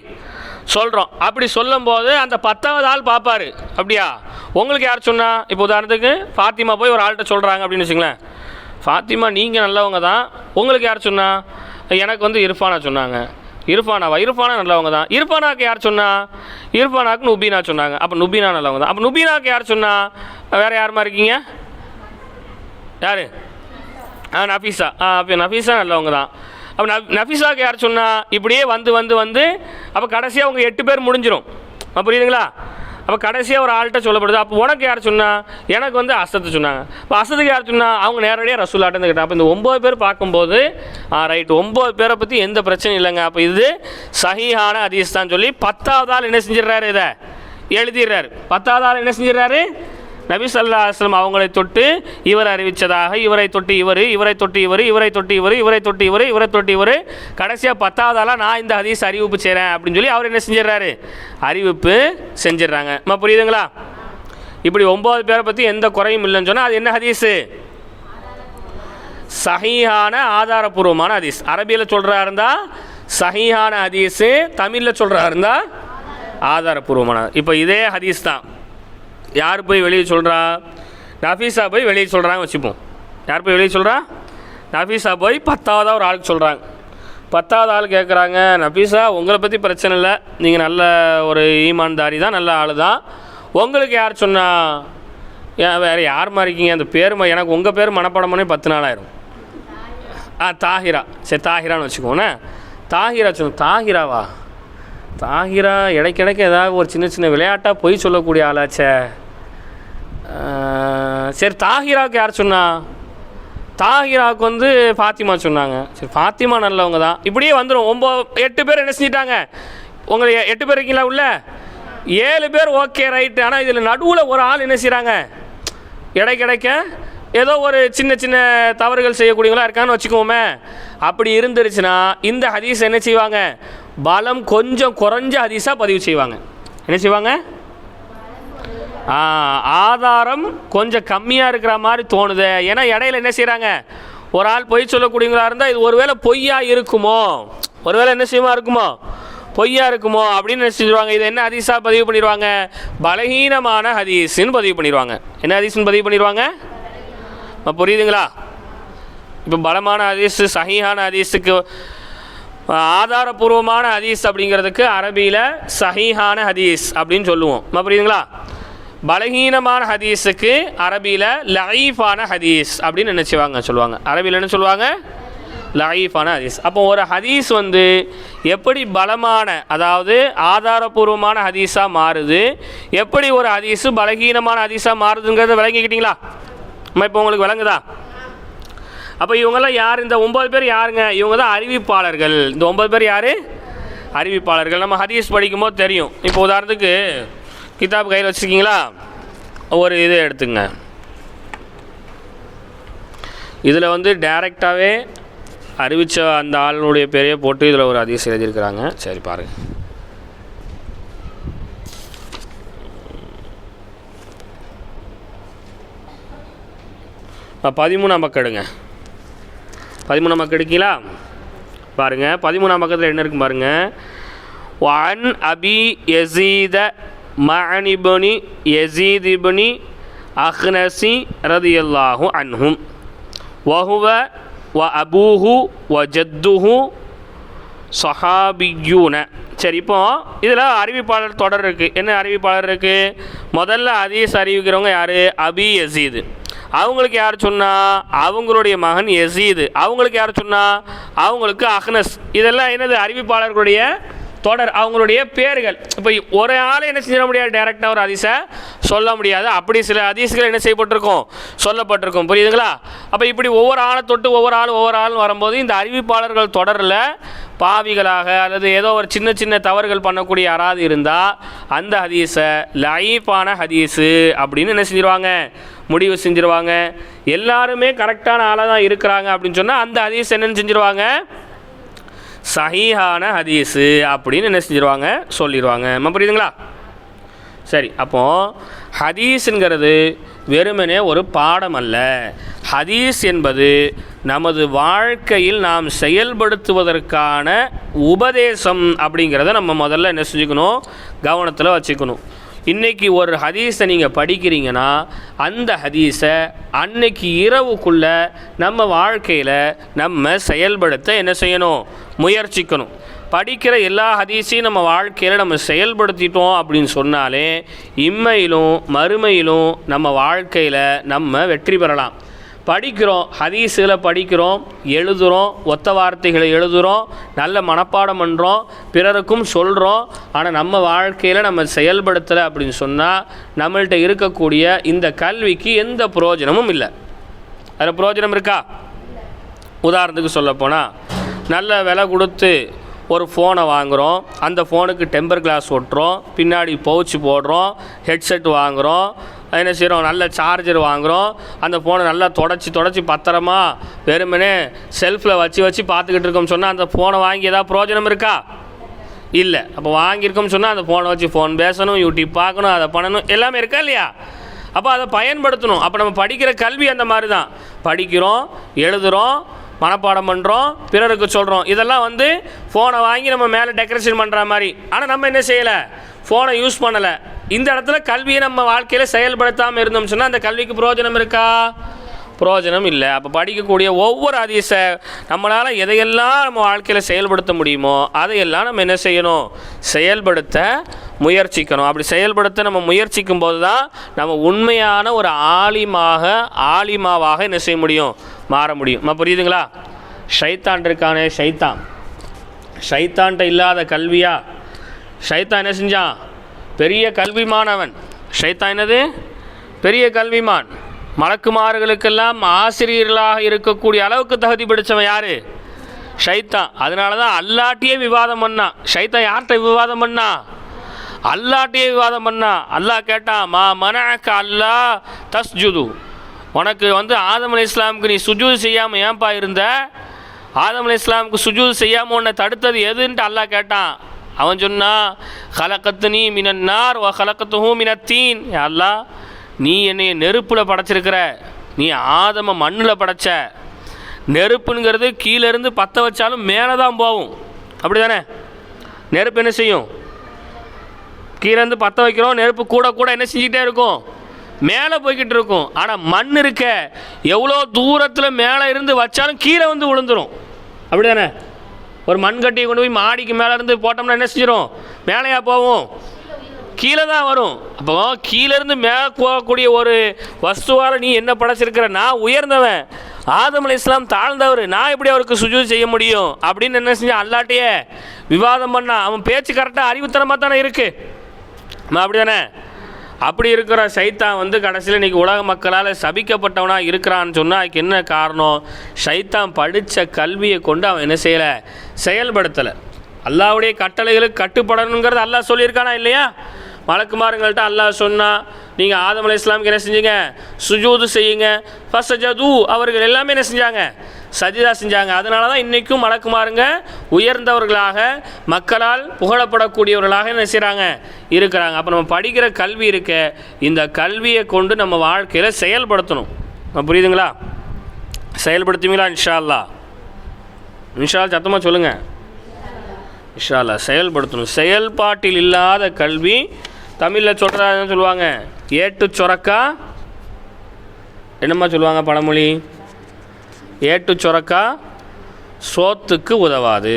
சொல்கிறோம். அப்படி சொல்லும்போது அந்த 10ஆவது ஆள் பார்ப்பார். அப்படியா? உங்களுக்கு யார் சொன்னா? இப்போ உதாரணத்துக்கு ஃபாத்திமா போய் ஒரு ஆள்கிட்ட சொல்கிறாங்க அப்படின்னு வச்சுங்களேன். ஃபாத்திமா நீங்கள் நல்லவங்க தான், உங்களுக்கு யார் சொன்னா? எனக்கு வந்து இர்ஃபானா சொன்னாங்க. இர்ஃபானாவா? இர்ஃபானா நல்லவங்க தான். இர்ஃபானாக்கு யார் சொன்னா? இர்ஃபானாக்கு நுபீனா சொன்னாங்க. அப்போ நுபீனா நல்லவங்க தான். அப்போ நுபீனாக்கு யார் சொன்னா? வேறு யாருமா இருக்கீங்க? யார்? நஃபீஸா. அப்போ நஃபீஸா நல்லவங்க தான். அப்போ நஃபீஸாவுக்கு யார் சொன்னா? இப்படியே வந்து அப்போ கடைசியாக அவங்க 8 பேர் முடிஞ்சிடும். புரியுதுங்களா? அப்போ கடைசியாக ஒரு ஆள்கிட்ட சொல்லப்படுது. அப்போ உனக்கு யார் சொன்னா? எனக்கு வந்து அசத்து சொன்னாங்க. இப்போ அசத்துக்கு யார் சொன்னா? அவங்க நேரடியாக ரசூலாட்டேருந்து கேட்டாங்க. அப்போ இந்த 9 பேர் பார்க்கும்போது ரைட், 9 பேரை பற்றி எந்த பிரச்சனையும் இல்லைங்க, அப்போ இது சஹீஹான ஹதீஸ் தான் சொல்லி 10ஆவது ஆள் என்ன செஞ்சிடறாரு? இதை எழுதிடுறாரு. 10ஆவது ஆள் என்ன செஞ்சிடறாரு? நபி ஸல்லல்லாஹு அலைஹி வஸல்லம் அவங்களை தொட்டு இவர் அறிவித்ததாக, இவரை தொட்டு இவர், இவரை தொட்டு இவர், இவரை தொட்டு இவர், இவரை தொட்டு இவர், இவரை தொட்டு இவர், கடைசியாக 10ஆவது ஆளாக நான் இந்த ஹதீஸ் அறிவிப்பு செய்கிறேன் அப்படின்னு சொல்லி அவர் என்ன செஞ்சிடறாரு? அறிவிப்பு செஞ்சிடறாங்க. நம்ம புரியுதுங்களா? இப்படி 9 பேரை பற்றி எந்த குறையும் இல்லைன்னு சொன்னால் அது என்ன ஹதீஸு? சஹீஹான ஆதாரபூர்வமான ஹதீஸ். அரபியில் சொல்கிறா இருந்தால் சஹீஹான ஹதீஸு, தமிழில் சொல்கிறா இருந்தால் ஆதாரபூர்வமான. இப்போ இதே ஹதீஸ் தான் யார் போய் வெளியே சொல்கிறா? நஃபீஸா போய் வெளியே சொல்கிறாங்க வச்சுப்போம். யார் போய் வெளியே சொல்கிறா? நஃபீஸா போய் 10ஆவதாக ஒரு ஆளுக்கு சொல்கிறாங்க. 10ஆவது ஆள் கேட்குறாங்க, நஃபீஸா உங்களை பற்றி பிரச்சனை இல்லை, நீங்கள் நல்ல ஒரு ஈமான்தாரி தான், நல்ல ஆள் தான், உங்களுக்கு யார் சொன்னா? வேறு யாருமா இருக்கீங்க? அந்த பேர் எனக்கு உங்கள் பேர் மனப்பாடம் பண்ணி 10 நாள் ஆயிரும். தாஹிரா. சரி தாஹிரான்னு வச்சுக்கோண்ணே. தாஹிரா சொன்ன. தாஹிராவா? தாகிரா இடைக்கிடைக்க ஏதாவது ஒரு சின்ன சின்ன விளையாட்டாக பொய் சொல்லக்கூடிய ஆளாச்சே. சரி, தாகிராவுக்கு யார் சொன்னா? தாகிராவுக்கு ஃபாத்திமா சொன்னாங்க. சரி, ஃபாத்திமா நல்லவங்க தான். இப்படியே வந்துடும். 8 பேர் என்ன செஞ்சிட்டாங்க? உங்களை 8 பேர் இருக்கீங்களா உள்ள? 7 பேர் ஓகே ரைட்டு. ஆனால் இதில் நடுவில் ஒரு ஆள் என்ன செய்கிறாங்க? இடைக்கிடைக்க ஏதோ ஒரு சின்ன சின்ன தவறுகள் செய்யக்கூடியவங்களா இருக்கான்னு வச்சுக்கோமே. அப்படி இருந்துருச்சுன்னா இந்த ஹதீஸ் என்ன செய்வாங்க? பலம் கொஞ்சம் குறைஞ்ச ஹதீஸாக பதிவு செய்வாங்க. என்ன செய்வாங்க? ஆதாரம் கொஞ்சம் கம்மியாக இருக்கிற மாதிரி தோணுது. ஏன்னா இடையில என்ன செய்கிறாங்க? ஒரு ஆள் பொய் சொல்லக்கூடியவங்களா இருந்தால் இது ஒருவேளை பொய்யா இருக்குமோ, ஒருவேளை என்ன செய்யுமா இருக்குமோ, பொய்யா இருக்குமோ அப்படின்னு என்ன செஞ்சுருவாங்க? இதை என்ன ஹதீஸாக பதிவு பண்ணிடுவாங்க? பலகீனமான ஹதீஸ்ன்னு பதிவு பண்ணிடுவாங்க. என்ன ஹதீஸ்ன்னு பதிவு பண்ணிடுவாங்க? புரியுதுங்களா? இப்போ பலமான ஹதீஸ், சஹீஹான ஹதீஸுக்கு ஆதாரபூர்வமான ஹதீஸ் அப்படிங்கிறதுக்கு அரபியில் சஹீஹான ஹதீஸ் அப்படின்னு சொல்லுவோம். புரியுதுங்களா? பலகீனமான ஹதீஸுக்கு அரபியில் லஈஃபான ஹதீஸ் அப்படின்னு நினச்சிவாங்க சொல்லுவாங்க. அரபியில் என்ன சொல்லுவாங்க? லஈஃபான ஹதீஸ். அப்போ ஒரு ஹதீஸ் எப்படி பலமான, அதாவது ஆதாரபூர்வமான ஹதீஸாக மாறுது, எப்படி ஒரு ஹதீஸு பலகீனமான ஹதீஸாக மாறுதுங்கிறத விளங்கிக்கிட்டீங்களா? இப்போ உங்களுக்கு விளங்குதா? அப்போ இவங்கெல்லாம் யார்? இந்த 9 பேர் யாருங்க? இவங்க தான் அறிவிப்பாளர்கள். இந்த 9 பேர் யார்? அறிவிப்பாளர்கள். நம்ம ஹதீஸ் படிக்கும்போது தெரியும். இப்போ உதாரணத்துக்கு கிதாப் கையில் வச்சுருக்கீங்களா? ஒரு இதை எடுத்துங்க. இதில் டைரெக்டாகவே அறிவித்த அந்த ஆளுடைய பேரையே போட்டு இதில் ஒரு ஹதீஸ் எழுதியிருக்கிறாங்க. சரி பாருங்கள். இப்போ 13ஆம் பக்கம் எடுங்க. 13ஆம் பக்கம் எடுக்கீங்களா? பாருங்கள், 13ஆம் பக்கத்தில் என்ன இருக்கும் பாருங்கள். வன் அபி யஸீத மஅன் இப்னி யஸீத் இப்னி அஹ்னஸி ரலியல்லாஹு அன்ஹும் வஹுவ வ அபூஹு வ ஜத்துஹு ஸஹாபியூன. சரி, இப்போ இதில் அறிவிப்பாளர் தொடர் இருக்குது. என்ன அறிவிப்பாளர் இருக்குது? முதல்ல ஹதீஸ் அறிவிக்கிறவங்க யார்? அபி யஸீது. அவங்களுக்கு யார் சொன்னா? அவங்களுடைய மகன் யஸீது. அவங்களுக்கு யார் சொன்னா? அவங்களுக்கு அஹ்னஸ். இதெல்லாம் என்னது? அறிவிப்பாளர்களுடைய தொடர், அவங்களுடைய பேர்கள். இப்போ ஒரு ஆளை என்ன செஞ்சிட முடியாது? டைரெக்டாக ஒரு ஹதீஸை சொல்ல முடியாது. அப்படி சில ஹதீஸ்கள் என்ன செய்யப்பட்டிருக்கும்? சொல்லப்பட்டிருக்கும். புரியுதுங்களா? அப்போ இப்படி ஒவ்வொரு ஆளை தொட்டு ஒவ்வொரு ஆளும் வரும்போது இந்த அறிவிப்பாளர்கள் தொடரில் பாவிகளாக அல்லது ஏதோ ஒரு சின்ன சின்ன தவறுகள் பண்ணக்கூடிய யாராவது இருந்தால் அந்த ஹதீஸை லஈஃபான ஹதீஸு அப்படின்னு என்ன செஞ்சிருவாங்க? முடிவு செஞ்சிருவாங்க. எல்லாருமே கரெக்டான ஆளாக தான் இருக்கிறாங்க அப்படின்னு சொன்னால் அந்த ஹதீஸ் என்னென்னு செஞ்சிருவாங்க? சஹீஹான ஹதீஸு அப்படின்னு என்ன செஞ்சிருவாங்க? சொல்லிடுவாங்க. புரியுதுங்களா? சரி, அப்போது ஹதீஸுங்கிறது வெறுமனே ஒரு பாடம் அல்ல. ஹதீஸ் என்பது நமது வாழ்க்கையில் நாம் செயல்படுத்துவதற்கான உபதேசம் அப்படிங்கிறத நம்ம முதல்ல என்ன செஞ்சுக்கணும்? கவனத்தில் வச்சுக்கணும். இன்றைக்கி ஒரு ஹதீஸை நீங்கள் படிக்கிறீங்கன்னா அந்த ஹதீஸை அன்னைக்கு இரவுக்குள்ளே நம்ம வாழ்க்கையில் நம்ம செயல்படுத்த என்ன செய்யணும்? முயற்சிக்கணும். படிக்கிற எல்லா ஹதீஸையும் நம்ம வாழ்க்கையில் நம்ம செயல்படுத்திட்டோம் அப்படின்னு சொன்னாலே இம்மையிலும் மறுமையிலும் நம்ம வாழ்க்கையில் நம்ம வெற்றி பெறலாம். படிக்கிறோம், ஹதீஸில் படிக்கிறோம், எழுதுகிறோம், ஒத்த வார்த்தைகளை எழுதுகிறோம், நல்ல மனப்பாடம் பண்ணுறோம், பிறருக்கும் சொல்கிறோம். ஆனால் நம்ம வாழ்க்கையில் நம்ம செயல்படுத்தலை அப்படின்னு சொன்னால் நம்மள்கிட்ட இருக்கக்கூடிய இந்த கல்விக்கு எந்த பிரயோஜனமும் இல்லை. அதில் பிரயோஜனம் இருக்கா? உதாரணத்துக்கு சொல்லப்போனால் நல்ல விலை கொடுத்து ஒரு ஃபோனை வாங்குகிறோம், அந்த ஃபோனுக்கு டெம்பர் கிளாஸ் ஒட்டுறோம், பின்னாடி பவுச்சு போடுறோம், ஹெட்செட் வாங்குகிறோம், என்ன செய்கிறோம்? நல்ல சார்ஜர் வாங்குகிறோம், அந்த ஃபோனை நல்லா தொடச்சி பத்திரமா வெறுமனே செல்ஃபில் வச்சு பார்த்துக்கிட்டு இருக்கோம்னு சொன்னால் அந்த ஃபோனை வாங்கி ஏதாவது பிரயோஜனம் இருக்கா? இல்லை. அப்போ வாங்கியிருக்கோம்னு சொன்னால் அந்த ஃபோனை வச்சு ஃபோன் பேசணும், யூடியூப் பார்க்கணும், அதை பண்ணணும், எல்லாமே இருக்கா இல்லையா? அப்போ அதை பயன்படுத்தணும். அப்போ நம்ம படிக்கிற கல்வி அந்த மாதிரி தான். படிக்கிறோம், எழுதுகிறோம், மனப்பாடம் பண்ணுறோம், பிறருக்கு சொல்கிறோம். இதெல்லாம் ஃபோனை வாங்கி நம்ம மேலே டெக்கரேஷன் பண்ணுற மாதிரி. ஆனால் நம்ம என்ன செய்யலை? ஃபோனை யூஸ் பண்ணலை. இந்த இடத்துல கல்வியை நம்ம வாழ்க்கையில் செயல்படுத்தாமல் இருந்தோம்னு சொன்னால் அந்த கல்விக்கு பிரயோஜனம் இருக்கா? பிரயோஜனம் இல்லை. அப்போ படிக்கக்கூடிய ஒவ்வொரு ஹதீஸை நம்மளால் எதையெல்லாம் நம்ம வாழ்க்கையில் செயல்படுத்த முடியுமோ அதையெல்லாம் நம்ம என்ன செய்யணும்? செயல்படுத்த முயற்சிக்கணும். அப்படி செயல்படுத்த நம்ம முயற்சிக்கும் போது தான் நம்ம உண்மையான ஒரு ஆலிமாவாக என்ன செய்ய முடியும்? மாற முடியும். புரியுதுங்களா? ஷைத்தான் இருக்கானே, ஷைத்தான்கிட்ட இல்லாத கல்வியா? ஷைத்தான் என்ன செஞ்சான்? பெரிய கல்விமான் அவன். ஷைத்தான் என்னது? பெரிய கல்விமான். மலக்குமார்களுக்கெல்லாம் ஆசிரியர்களாக இருக்கக்கூடிய அளவுக்கு தகுதி பிடிச்சவன் யார்? ஷைத்தான். அதனால தான் அல்லாட்டியே விவாதம் பண்ணான். ஷைத்தான் யார்கிட்ட விவாதம் பண்ணா? அல்லாட்டியே விவாதம் பண்ணா. அல்லாஹ் கேட்டான், மா மனஅக அல்லா தஸ்ஜுது, உனக்கு ஆதம் அலைஹிஸ்ஸலாமுக்கு நீ சுஜூது செய்யாமல் ஏன்பா இருந்த? ஆதம் அலைஹிஸ்ஸலாமுக்கு சுஜூது செய்யாமல் உன்னை தடுத்தது எதுன்ட்டு அல்லாஹ் கேட்டான். அவன் சொன்னான், ஹலகத்துனி மினன் நார் வ ஹலகத்துஹு மினத் தீன். அல்லாஹ், நீ என்னைய நெருப்பில் படைச்சிருக்கிற, நீ ஆதம மண்ணில் படைச்ச. நெருப்புங்கிறது கீழேருந்து பற்ற வச்சாலும் மேலே தான் போகும், அப்படி தானே? நெருப்பு என்ன செய்யும்? கீழேருந்து பற்ற வைக்கிறோம், நெருப்பு கூட கூட என்ன செஞ்சிக்கிட்டே இருக்கும்? மேலே போய்கிட்டு இருக்கும். ஆனால் மண் இருக்க, எவ்வளோ தூரத்தில் மேலே இருந்து வச்சாலும் கீழே விழுந்துடும், அப்படி தானே? ஒரு மண் கட்டியை கொண்டு போய் மாடிக்கு மேலே இருந்து போட்டோம்னா என்ன செஞ்சிடும்? மேலேயா போவோம்? கீழே தான் வரும். அப்போ கீழேருந்து மேலே போகக்கூடிய ஒரு வஸ்துவால் நீ என்ன படைச்சிருக்கிற? நான் உயர்ந்தவன், ஆதம் அலைஹிஸ்ஸலாம் தாழ்ந்தவர், நான் எப்படி அவருக்கு சுஜூத் செய்ய முடியும் அப்படின்னு என்ன செஞ்சான்? அல்லாட்டையே விவாதம் பண்ணான். அவன் பேச்சு கரெக்டாக அறிவுத்தனமாக தானே இருக்குது, அப்படி தானே? அப்படி இருக்கிற ஷைத்தான் கடைசியில் இன்றைக்கி உலக மக்களால் சபிக்கப்பட்டவனாக இருக்கிறான்னு சொன்னால் அதுக்கு என்ன காரணம்? ஷைத்தான் படித்த கல்வியை கொண்டு அவன் என்ன செய்யலை? செயல்படுத்தலை. அல்லாஹ்வுடைய கட்டளைகளுக்கு கட்டுப்படணுங்கிறது அல்லாஹ் சொல்லியிருக்கானா இல்லையா? மலக்குமாருங்கள்ட்ட அல்லாஹ் சொன்னால், நீங்கள் ஆதம் அலைஹிஸ்ஸலாமுக்கு என்ன செஞ்சீங்க? சுஜூது செய்யுங்க. ஃபஸஜது, அவர்கள் எல்லாமே என்ன செஞ்சாங்க? சஜிதா செஞ்சாங்க. அதனால தான் இன்றைக்கும் மலக்குமாருங்க உயர்ந்தவர்களாக, மக்களால் புகழப்படக்கூடியவர்களாக என்ன செய்கிறாங்க? இருக்கிறாங்க. அப்போ நம்ம படிக்கிற கல்வி இருக்க, இந்த கல்வியை கொண்டு நம்ம வாழ்க்கையில் செயல்படுத்தணும். புரியுதுங்களா? செயல்படுத்துவீங்களா? இன்ஷா அல்லாஹ். இன்ஷா அல்லாஹ் சத்தமாக சொல்லுங்கள். இன்ஷா அல்லாஹ் செயல்படுத்தணும். செயல்பாட்டில் இல்லாத கல்வி, தமிழில் சொல்கிறாங்க, சொல்லுவாங்க ஏட்டு சொரக்கா, என்னம்மா சொல்லுவாங்க பழமொழி? ஏட்டு சொரக்கா சோத்துக்கு உதவாது.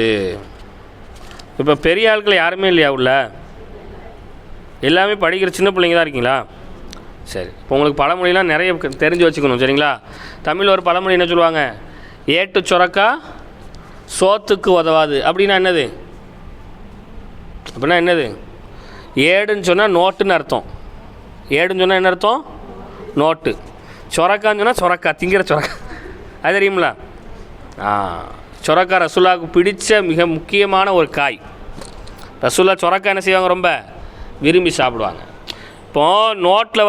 இப்போ பெரிய ஆட்கள் யாருமே இல்லையா உள்ள? எல்லாமே படிக்கிற சின்ன பிள்ளைங்க தான் இருக்கீங்களா? சரி, இப்போ உங்களுக்கு பழமொழிலாம் நிறைய தெரிஞ்சு வச்சுக்கணும், சரிங்களா? தமிழ் ஒரு பழமொழி என்ன சொல்லுவாங்க? ஏட்டு சொரக்கா சோத்துக்கு உதவாது. அப்படின்னா என்னது? அப்படின்னா என்னது? ஏடுன்னு சொன்னால் நோட்டுன்னு அர்த்தம். ஏடுன்னு சொன்னால் என்ன அர்த்தம்? நோட்டு. சொரக்கான்னு சொன்னால் சொரக்கா, திங்கிற சொரக்கா, அது தெரியுங்களா? சொரக்கா ரசூலுல்லாஹ்வுக்கு பிடிச்ச மிக முக்கியமான ஒரு காய். ரசூலுல்லாஹ் சொரக்கா என்ன செய்வாங்க? ரொம்ப விரும்பி சாப்பிடுவாங்க. இப்போது நோட்டில்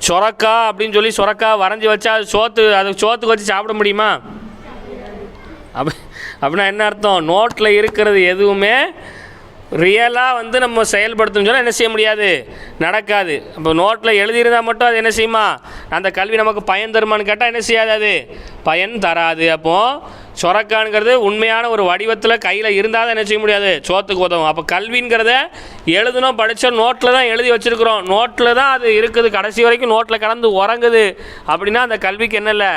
சொரக்கா அப்படின்னு சொல்லி சொரக்கா வரைஞ்சி வச்சா அது சோத்துக்கு வச்சு சாப்பிட முடியுமா? அப்படின்னா என்ன அர்த்தம்? நோட்டில் இருக்கிறது எதுவுமே ரியலாக நம்ம செயல்படுத்தணும்னு சொன்னால் என்ன செய்ய முடியாது? நடக்காது. அப்போ நோட்டில் எழுதியிருந்தால் மட்டும் அது என்ன செய்யுமா? அந்த கல்வி நமக்கு பயன் தருமான்னு கேட்டால் என்ன செய்யாது? அது பயன் தராது. அப்போது சொரக்கானுங்கிறது உண்மையான ஒரு வடிவத்தில் கையில் இருந்தால் தான் என்ன செய்ய முடியாது? சோத்துக்கு உதவும். அப்போ கல்விங்கிறத எழுதணும், படித்தோம், நோட்டில் தான் எழுதி வச்சுருக்குறோம், நோட்டில் தான் அது இருக்குது, கடைசி வரைக்கும் நோட்டில் கடந்து உறங்குது. அப்படின்னா அந்த கல்விக்கு என்ன இல்லை?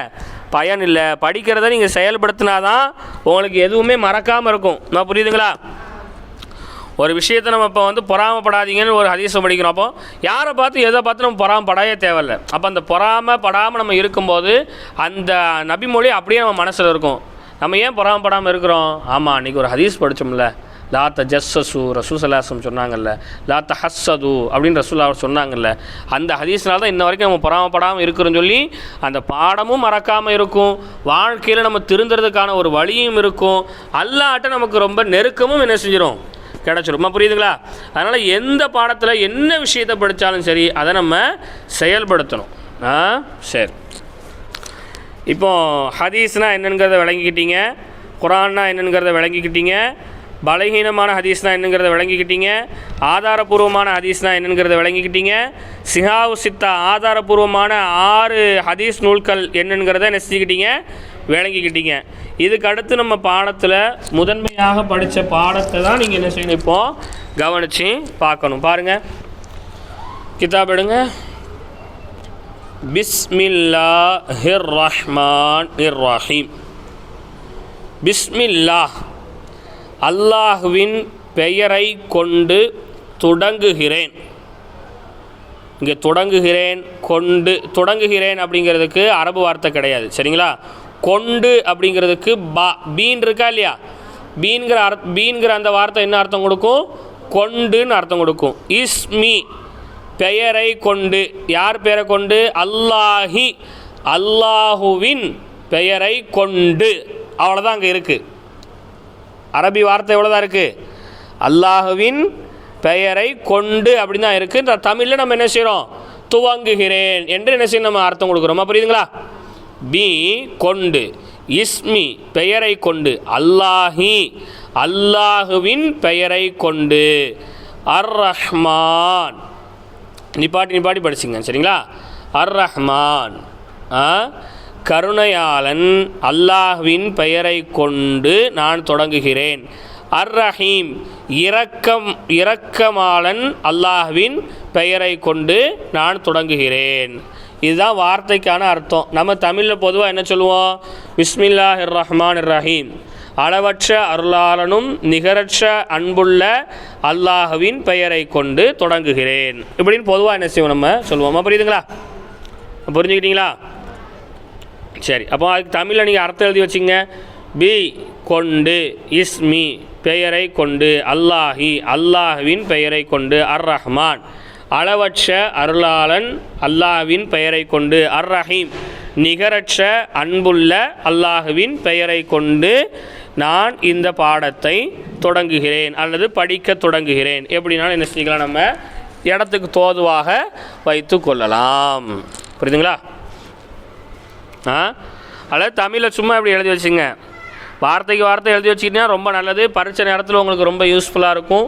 பயன் இல்லை. படிக்கிறத நீங்கள் செயல்படுத்தினா தான் உங்களுக்கு எதுவுமே மறக்காமல் இருக்கும். நான் புரியுதுங்களா? ஒரு விஷயத்தை நம்ம இப்போ பொறாமப்படாதீங்கன்னு ஒரு ஹதீஸை படிக்கிறோம். அப்போ யாரை பார்த்து எதை பார்த்து நம்ம பொறாமப்படவே தேவையில்லை. அப்போ அந்த பொறாமப்படாமல் நம்ம இருக்கும்போது அந்த நபிமொழி அப்படியே நம்ம மனசில் இருக்கும். நம்ம ஏன் பொறாமப்படாமல் இருக்கிறோம்? ஆமாம், அன்றைக்கி ஒரு ஹதீஸ் படித்தோம்ல, லா தஜஸ்ஸஸு, ரசூல் ஸல்லல்லாஹு அலைஹி வஸல்லம் சொன்னாங்கல்ல, லா தஹஸ்ஸது அப்படின்னு ரசூலுல்லாஹ் சொன்னாங்கல்ல, அந்த ஹதீஸ்னால தான் இன்ன வரைக்கும் நம்ம பொறாமப்படாமல் இருக்கிறோன்னு சொல்லி அந்த பாடமும் மறக்காமல் இருக்கும். வாழ்க்கையில் நம்ம திருந்துறதுக்கான ஒரு வழியும் இருக்கும். அல்லாஹ்ட்ட நமக்கு ரொம்ப நெருக்கமும் என்ன செஞ்சிடும்? கிடச்சிருமா? புரியுதுங்களா? அதனால் எந்த பாடத்தில் என்ன விஷயத்தை படித்தாலும் சரி, அதை நம்ம செயல்படுத்தணும். சரி, இப்போது ஹதீஸ்னால் என்னங்கிறத விளங்கிக்கிட்டீங்க, குர்ஆன்னா என்னங்கிறத விளங்கிக்கிட்டீங்க, பலகீனமான ஹதீஸ்னால் என்னங்கிறத விளங்கிக்கிட்டீங்க, ஆதாரபூர்வமான ஹதீஸ்னால் என்னங்கிறத விளங்கிக்கிட்டீங்க, சிஹாவு சித்தா ஆதாரபூர்வமான 6 ஹதீஸ் நூல்கள் என்னங்கிறத என்ன செஞ்சுக்கிட்டீங்க? விளங்கிக்கிட்டீங்க. இதுக்கு அடுத்து நம்ம பாடத்தில் முதன்மையாக படித்த பாடத்தை தான் நீங்கள் என்ன செய்யணும்? இப்போது கவனித்து பார்க்கணும். பாருங்கள், கிதாப் எடுங்க. பிஸ்மில்லாஹிர் ரஹ்மானிர் ரஹீம். பிஸ்மில்லாஹ், அல்லாஹ்வின் பெயரை கொண்டு தொடங்குகிறேன். இங்கே தொடங்குகிறேன் அப்படிங்கிறதுக்கு அரபு வார்த்தை கிடையாது, சரிங்களா? கொண்டு அப்படிங்கிறதுக்கு பீன் இருக்கா இல்லையா? பீன்கிற அந்த வார்த்தை என்ன அர்த்தம் கொடுக்கும்? கொண்டுன்னு அர்த்தம் கொடுக்கும். இஸ்மி பெயரை கொண்டு, யார் பெயரை கொண்டு? அல்லாஹி அல்லாஹுவின் பெயரை கொண்டு. அவ்வளோதான் அங்கே இருக்குது. அரபி வார்த்தை எவ்வளோதான் இருக்குது? அல்லாஹுவின் பெயரை கொண்டு அப்படின்னு தான் இருக்குது. தமிழில் நம்ம என்ன செய்கிறோம்? துவங்குகிறேன் என்று என்ன செய்யணும்? நம்ம அர்த்தம் கொடுக்குறோமா? புரியுதுங்களா? பி கொண்டு, இஸ்மி பெயரை கொண்டு, அல்லாஹி அல்லாஹுவின் பெயரை கொண்டு, அர் ரஹ்மான் நிப்பாட்டி படிச்சுங்க சரிங்களா. அர் ரஹ்மான் கருணையாளன் அல்லாஹ்வின் பெயரை கொண்டு நான் தொடங்குகிறேன். அர் ரஹீம் இரக்கமாளன் அல்லாஹ்வின் பெயரை கொண்டு நான் தொடங்குகிறேன். இதுதான் வார்த்தைக்கான அர்த்தம். நம்ம தமிழில் பொதுவாக என்ன சொல்லுவோம்? பிஸ்மில்லாஹிர் ரஹ்மானிர் ரஹீம், அளவற்ற அருளாளனும் நிகரற்ற அன்புள்ள அல்லாஹ்வின் பெயரை கொண்டு தொடங்குகிறேன் இப்படின்னு பொதுவாக என்ன செய்வோம்? நம்ம சொல்லுவோம். புரியுதுங்களா? புரிஞ்சுக்கிட்டீங்களா? சரி, அப்போ அதுக்கு தமிழில் நீங்கள் அர்த்தம் எழுதி வச்சிங்க. பி கொண்டு, இஸ்மி பெயரை கொண்டு, அல்லாஹி அல்லாஹ்வின் பெயரை கொண்டு, அர் ரஹ்மான் அளவற்ற அருளாளன் அல்லாஹ்வின் பெயரை கொண்டு, அர் ரஹீம் நிகரற்ற அன்புள்ள அல்லாஹ்வின் பெயரை கொண்டு நான் இந்த பாடத்தை தொடங்குகிறேன் அல்லது படிக்க தொடங்குகிறேன். எப்படினாலும் என்ன செய்யலாம்? நம்ம இடத்துக்கு தோதுவாக வைத்து கொள்ளலாம். புரியுதுங்களா? அல்லது தமிழில் சும்மா இப்படி எழுதி வச்சுங்க. வார்த்தைக்கு வார்த்தை எழுதி வச்சுக்கிட்டிங்கன்னா ரொம்ப நல்லது. பரீட்சை நேரத்தில் உங்களுக்கு ரொம்ப யூஸ்ஃபுல்லாக இருக்கும்.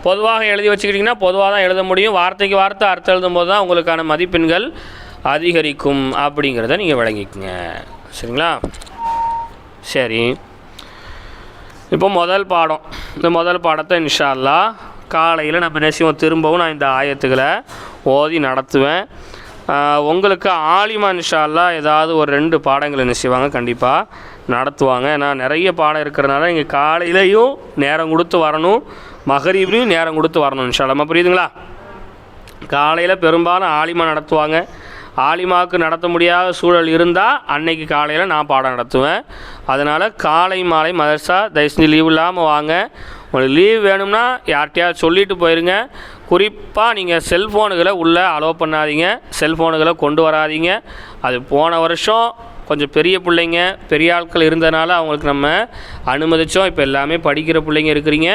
பொதுவாக எழுதி வச்சுக்கிட்டிங்கன்னா பொதுவாக தான் எழுத முடியும். வார்த்தைக்கு வார்த்தை அர்த்தம் எழுதும் போது தான் உங்களுக்கான மதிப்பெண்கள் அதிகரிக்கும் அப்படிங்கிறத நீங்கள் விளங்கிக்குங்க. சரிங்களா? சரி, இப்போ முதல் பாடம். இந்த முதல் பாடத்தை இன்ஷா அல்லாஹ் காலையில் நம்ம நிச்சயம் திரும்பவும் நான் இந்த ஆயத்துக்களை ஓதி நடத்துவேன். உங்களுக்கு ஆலிமா இன்ஷா அல்லாஹ் ஏதாவது ஒரு 2 பாடங்கள் என்ன செய்வாங்க? கண்டிப்பாக நடத்துவாங்க. ஏன்னா நிறைய பாடம் இருக்கிறதுனால இங்கே காலையிலையும் நேரம் கொடுத்து வரணும், மகரிப்லையும் நேரம் கொடுத்து வரணும் இன்ஷா அல்லாஹ். புரியுதுங்களா? காலையில் பெரும்பாலும் ஆலிமா நடத்துவாங்க. ஆலிமாவுக்கு நடத்த முடியாத சூழல் இருந்தால் அன்னைக்கு காலையில் நான் பாடம் நடத்துவேன். அதனால் காலை மாலை மதரசா தயவு செஞ்சு லீவ் இல்லாமல் வாங்க. உங்களுக்கு லீவ் வேணும்னா யார்கிட்டையாவது சொல்லிவிட்டு போயிருங்க. குறிப்பாக நீங்கள் செல்ஃபோனுகளை உள்ளே அலோவ் பண்ணாதீங்க, செல்ஃபோனுகளை கொண்டு வராதீங்க. அது போன வருஷம் கொஞ்சம் பெரிய பிள்ளைங்க பெரிய ஆட்கள் இருந்ததுனால அவங்களுக்கு நம்ம அனுமதித்தோம். இப்போ எல்லாமே படிக்கிற பிள்ளைங்க இருக்கிறீங்க.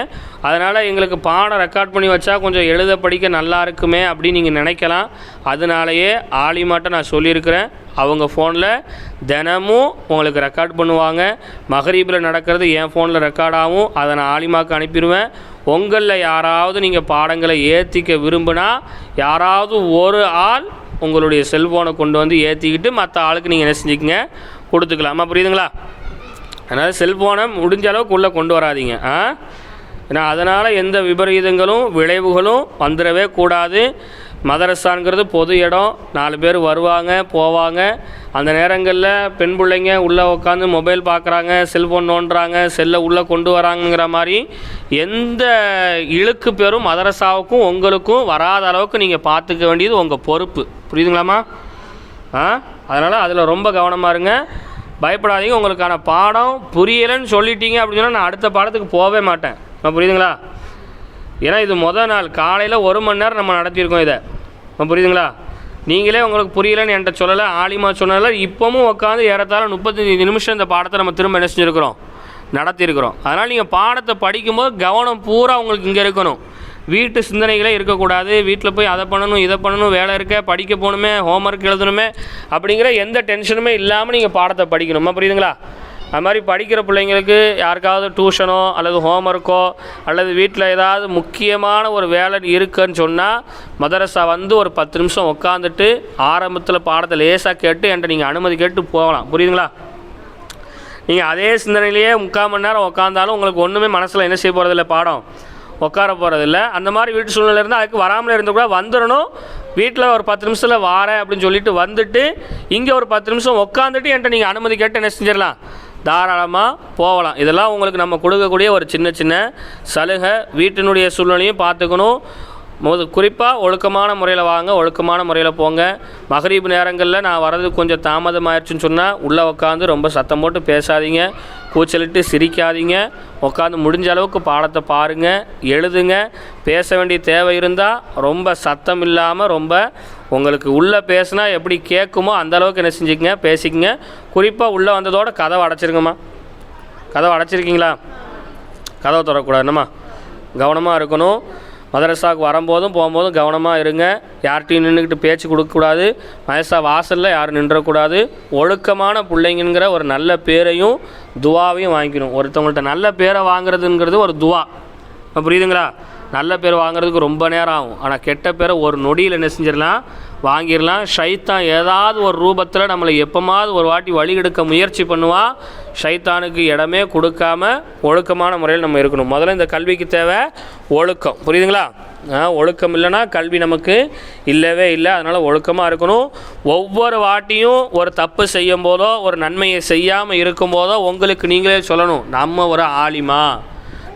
அதனால் எங்களுக்கு பாடம் ரெக்கார்ட் பண்ணி வச்சா கொஞ்சம் எழுத படிக்க நல்லா இருக்குமே அப்படின்னு நீங்கள் நினைக்கலாம். அதனாலேயே ஆலிமாட்ட நான் சொல்லியிருக்கிறேன், அவங்க ஃபோனில் தினமும் உங்களுக்கு ரெக்கார்ட் பண்ணுவாங்க. மகரீபில் நடக்கிறது என் ஃபோனில் ரெக்கார்டாகவும் அதை நான் ஆலிமாவுக்கு அனுப்பிடுவேன். உங்களில் யாராவது நீங்கள் பாடங்களை ஏற்றிக்க விரும்பினா யாராவது ஒரு ஆள் உங்களுடைய செல்ஃபோனை கொண்டு வந்து ஏற்றிக்கிட்டு மற்ற ஆளுக்கு நீங்கள் என்ன செஞ்சுக்கங்க? கொடுத்துக்கலாமா? புரியுதுங்களா? அதனால் செல்ஃபோனை முடிஞ்ச அளவுக்கு உள்ளே கொண்டு வராதிங்க. ஏன்னா அதனால் எந்த விபரீதங்களும் விளைவுகளும் வந்துடவே கூடாது. மதரசாங்கிறது பொது இடம், 4 பேர் வருவாங்க போவாங்க. அந்த நேரங்களில் பெண் பிள்ளைங்க உள்ளே உட்காந்து மொபைல் பார்க்குறாங்க, செல்ஃபோன் நோண்டுறாங்க, செல்லை உள்ளே கொண்டு வராங்கிற மாதிரி எந்த இழுக்கு பேரும் மதரசாவுக்கும் உங்களுக்கும் வராத அளவுக்கு நீங்கள் பார்த்துக்க வேண்டியது உங்கள் பொறுப்பு. புரியுதுங்களாம்மா? அதனால் அதில் ரொம்ப கவனமாக இருங்க. பயப்படாதீங்க. உங்களுக்கான பாடம் புரியலைன்னு சொல்லிட்டீங்க அப்படின்னு சொன்னால் நான் அடுத்த பாடத்துக்கு போகவே மாட்டேன். புரியுதுங்களா? ஏன்னா இது முதல் நாள் காலையில் 1 மணி நேரம் நம்ம நடத்தியிருக்கோம் இதை. புரியுதுங்களா? நீங்களே உங்களுக்கு புரியலைன்னு என்கிட்ட சொல்லலை, ஆலிமா சொன்னதில்ல. இப்போவும் உட்காந்து ஏறத்தாழ 35 நிமிஷம் இந்த பாடத்தை நம்ம திரும்ப என்ன செஞ்சுருக்கிறோம்? நடத்தியிருக்கிறோம். அதனால் நீங்கள் பாடத்தை படிக்கும்போது கவனம் பூரா உங்களுக்கு இங்கே இருக்கணும். வீட்டு சிந்தனைகளே இருக்கக்கூடாது. வீட்டில் போய் அதை பண்ணணும் இதை பண்ணணும், வேலை இருக்க, படிக்க போகணுமே, ஹோம்ஒர்க் எழுதணுமே அப்படிங்கிற எந்த டென்ஷனுமே இல்லாமல் நீங்கள் பாடத்தை படிக்கணுமா? புரியுதுங்களா? அது மாதிரி படிக்கிற பிள்ளைங்களுக்கு யாருக்காவது டியூஷனோ அல்லது ஹோம்ஒர்க்கோ அல்லது வீட்டில் ஏதாவது முக்கியமான ஒரு வேலை இருக்குன்னு சொன்னால் மதரசா வந்து ஒரு 10 நிமிஷம் உட்காந்துட்டு ஆரம்பத்தில் பாடத்தை லேசாக கேட்டு என்கிட்ட நீங்கள் அனுமதி கேட்டு போகலாம். புரியுதுங்களா? நீங்கள் அதே சிந்தனையிலேயே 3/4 மணி நேரம் உட்காந்தாலும் உங்களுக்கு ஒன்றுமே மனசில் என்ன செய்ய போகிறதில்ல, பாடம் உட்கார போகிறதில்ல. அந்த மாதிரி வீட்டு சூழ்நிலை இருந்தால் அதுக்கு வராமலே இருந்து கூட வந்துடணும். வீட்டில் ஒரு 10 நிமிஷத்தில் வாரேன் அப்படின்னு சொல்லிட்டு வந்துட்டு இங்கே ஒரு 10 நிமிஷம் உட்காந்துட்டு என்கிட்ட நீங்கள் அனுமதி கேட்டு என்ன செஞ்சிடலாம், தாராளமாக போகலாம். இதெல்லாம் உங்களுக்கு நம்ம கொடுக்கக்கூடிய ஒரு சின்ன சின்ன சலுகை. வீட்டினுடைய சூழ்நிலையும் பார்த்துக்கணும், குறிப்பாக ஒழுக்கமான முறையில் வாங்க, ஒழுக்கமான முறையில் போங்க. மகரீப் நேரங்களில் நான் வர்றது கொஞ்சம் தாமதமாகிடுச்சுன்னு சொன்னால் உள்ளே உட்காந்து ரொம்ப சத்தம் போட்டு பேசாதீங்க, கூச்சலிட்டு சிரிக்காதீங்க. உட்காந்து முடிஞ்ச அளவுக்கு பாடத்தை பாருங்கள், எழுதுங்க. பேச வேண்டிய தேவை இருந்தால் ரொம்ப சத்தம் இல்லாமல், ரொம்ப உங்களுக்கு உள்ளே பேசுனா எப்படி கேட்குமோ அந்தளவுக்கு என்ன செஞ்சுக்கங்க, பேசிக்கங்க. குறிப்பாக உள்ளே வந்ததோட கதவை அடைச்சிருங்கம்மா. கதவை அடைச்சிருக்கீங்களா? கதவை திறக்கக்கூடாது, என்னம்மா கவனமாக இருக்கணும். மதரசாவுக்கு வரும்போதும் போகும்போதும் கவனமாக இருங்க. யார்கிட்டையும் நின்றுக்கிட்டு பேச்சு கொடுக்கக்கூடாது. மதரசா வாசலில் யாரும் நின்றக்கூடாது. ஒழுக்கமான பிள்ளைங்கிற ஒரு நல்ல பேரையும் துவாவையும் வாங்கிக்கணும். ஒருத்தவங்கள்ட்ட நல்ல பேரை வாங்குறதுங்கிறது ஒரு துவா, புரியுதுங்களா? நல்ல பேர் வாங்குறதுக்கு ரொம்ப நேரம் ஆகும். ஆனால் கெட்ட பேரை ஒரு நொடியில் என்ன செஞ்சிடலாம், வாங்கிடலாம். ஷைத்தான் ஏதாவது ஒரு ரூபத்தில் நம்மளை எப்போமாவது ஒரு வாட்டி வழி எடுக்க முயற்சி பண்ணுவான். ஷைத்தானுக்கு இடமே கொடுக்காம ஒழுக்கமான முறையில் நம்ம இருக்கணும். முதல்ல இந்த கல்விக்கு தேவை ஒழுக்கம், புரியுதுங்களா? ஒழுக்கம் இல்லைன்னா கல்வி நமக்கு இல்லவே இல்லை. அதனால் ஒழுக்கமாக இருக்கணும். ஒவ்வொரு வாட்டியும் ஒரு தப்பு செய்யும் போதோ, ஒரு நன்மையை செய்யாமல் இருக்கும் போதோ உங்களுக்கு நீங்களே சொல்லணும், நம்ம ஒரு ஆலிமா,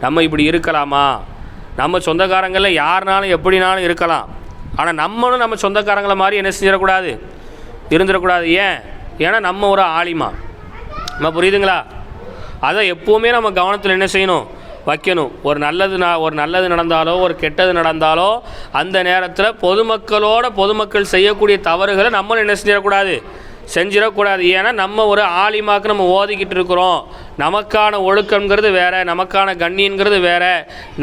நம்ம இப்படி இருக்கலாமா? நம்ம சொந்தக்காரங்களில் யாருனாலும் எப்படினாலும் இருக்கலாம். ஆனால் நம்மளும் நம்ம சொந்தக்காரங்களை மாதிரி என்ன செஞ்சிடக்கூடாது, இருந்துடக்கூடாது. ஏன்னா நம்ம ஒரு ஆலிமா, நம்ம புரியுதுங்களா? அதை எப்போவுமே நம்ம கவனத்தில் என்ன செய்யணும், வைக்கணும். ஒரு நல்லது நடந்தாலோ ஒரு கெட்டது நடந்தாலோ அந்த நேரத்தில் பொதுமக்கள் செய்யக்கூடிய தவறுகளை நம்மளும் என்ன செஞ்சிடக்கூடாது, செஞ்சிடக்கூடாது. ஏன்னா நம்ம ஒரு ஆலிமாக்கு நம்ம ஓதிக்கிட்டு இருக்கிறோம். நமக்கான ஒழுக்கங்கிறது வேறு, நமக்கான கண்ணியங்கிறது வேறு.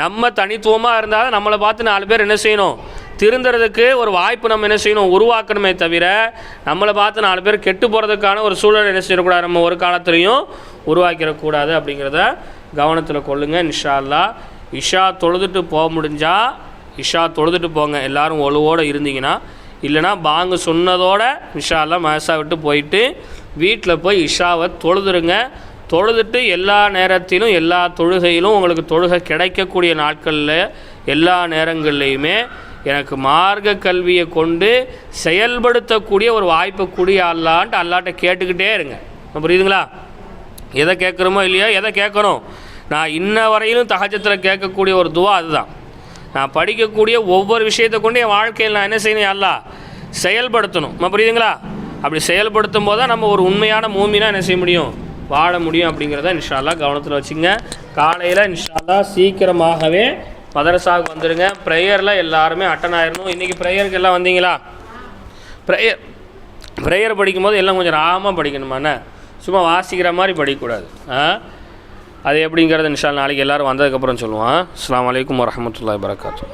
நம்ம தனித்துவமாக இருந்தாலும் நம்மளை பார்த்து 4 பேர் என்ன செய்யணும், திருந்துறதுக்கு ஒரு வாய்ப்பு நம்ம என்ன செய்யணும், உருவாக்கணுமே தவிர நம்மளை பார்த்து 4 பேர் கெட்டு போகிறதுக்கான ஒரு சூழல் என்ன செய்யக்கூடாது, நம்ம ஒரு காலத்துலையும் உருவாக்கிடக்கூடாது. அப்படிங்கிறத கவனத்தில் கொள்ளுங்கள். இன்ஷா அல்லாஹ் இஷா தொழுதுட்டு போக முடிஞ்சால் இஷா தொழுதுட்டு போங்க, எல்லோரும் ஒழுவோடு இருந்தீங்கன்னா. இல்லைனா பாங்கு சொன்னதோட இன்ஷா அல்லாஹ் மதரசா விட்டு போயிட்டு வீட்டில் போய் இஷாவை தொழுதுருங்க. தொழுதுட்டு எல்லா நேரத்திலும் எல்லா தொழுகையிலும் உங்களுக்கு தொழுகை கிடைக்கக்கூடிய நாட்களில் எல்லா நேரங்கள்லையுமே எனக்கு மார்க்க கல்வியை கொண்டு செயல்படுத்தக்கூடிய ஒரு வாய்ப்பு கூடிய அல்லாட்ட கேட்டுக்கிட்டே இருங்க. புரியுதுங்களா? எதை கேட்குறோமோ இல்லையோ, எதை கேட்கணும், நான் இன்ன வரையிலும் தஹஜ்ஜுதில் கேட்கக்கூடிய ஒரு துவா அதுதான். நான் படிக்கக்கூடிய ஒவ்வொரு விஷயத்தை கொண்டு என் வாழ்க்கையில் நான் என்ன செய்யணும், அல்லாஹ் செயல்படுத்தணும். புரியுதுங்களா? அப்படி செயல்படுத்தும் போது தான் நம்ம ஒரு உண்மையான மூமினாக என்ன செய்ய முடியும், வாழ முடியும். அப்படிங்கிறத இன்ஷா அல்லாஹ் கவனத்தில் வச்சுங்க. காலையில் இன்ஷா அல்லாஹ் சீக்கிரமாகவே மதரசாவுக்கு வந்துடுங்க. ப்ரேயரில் எல்லாருமே அட்டன் ஆயிடணும். இன்றைக்கி ப்ரேயருக்கு எல்லாம் வந்தீங்களா? ப்ரேயர் படிக்கும்போது எல்லாம் கொஞ்சம் ராமாக படிக்கணுமாண்ணே, சும்மா வாசிக்கிற மாதிரி படிக்கக்கூடாது. அது எப்படிங்கிறது இன்ஷா அல்லாஹ் நாளைக்கு எல்லோரும் வந்ததுக்கப்புறம் சொல்லுவான். அஸ்ஸலாமு அலைக்கும் வரஹ்மத்துல்லாஹி வபரகாத்துஹு.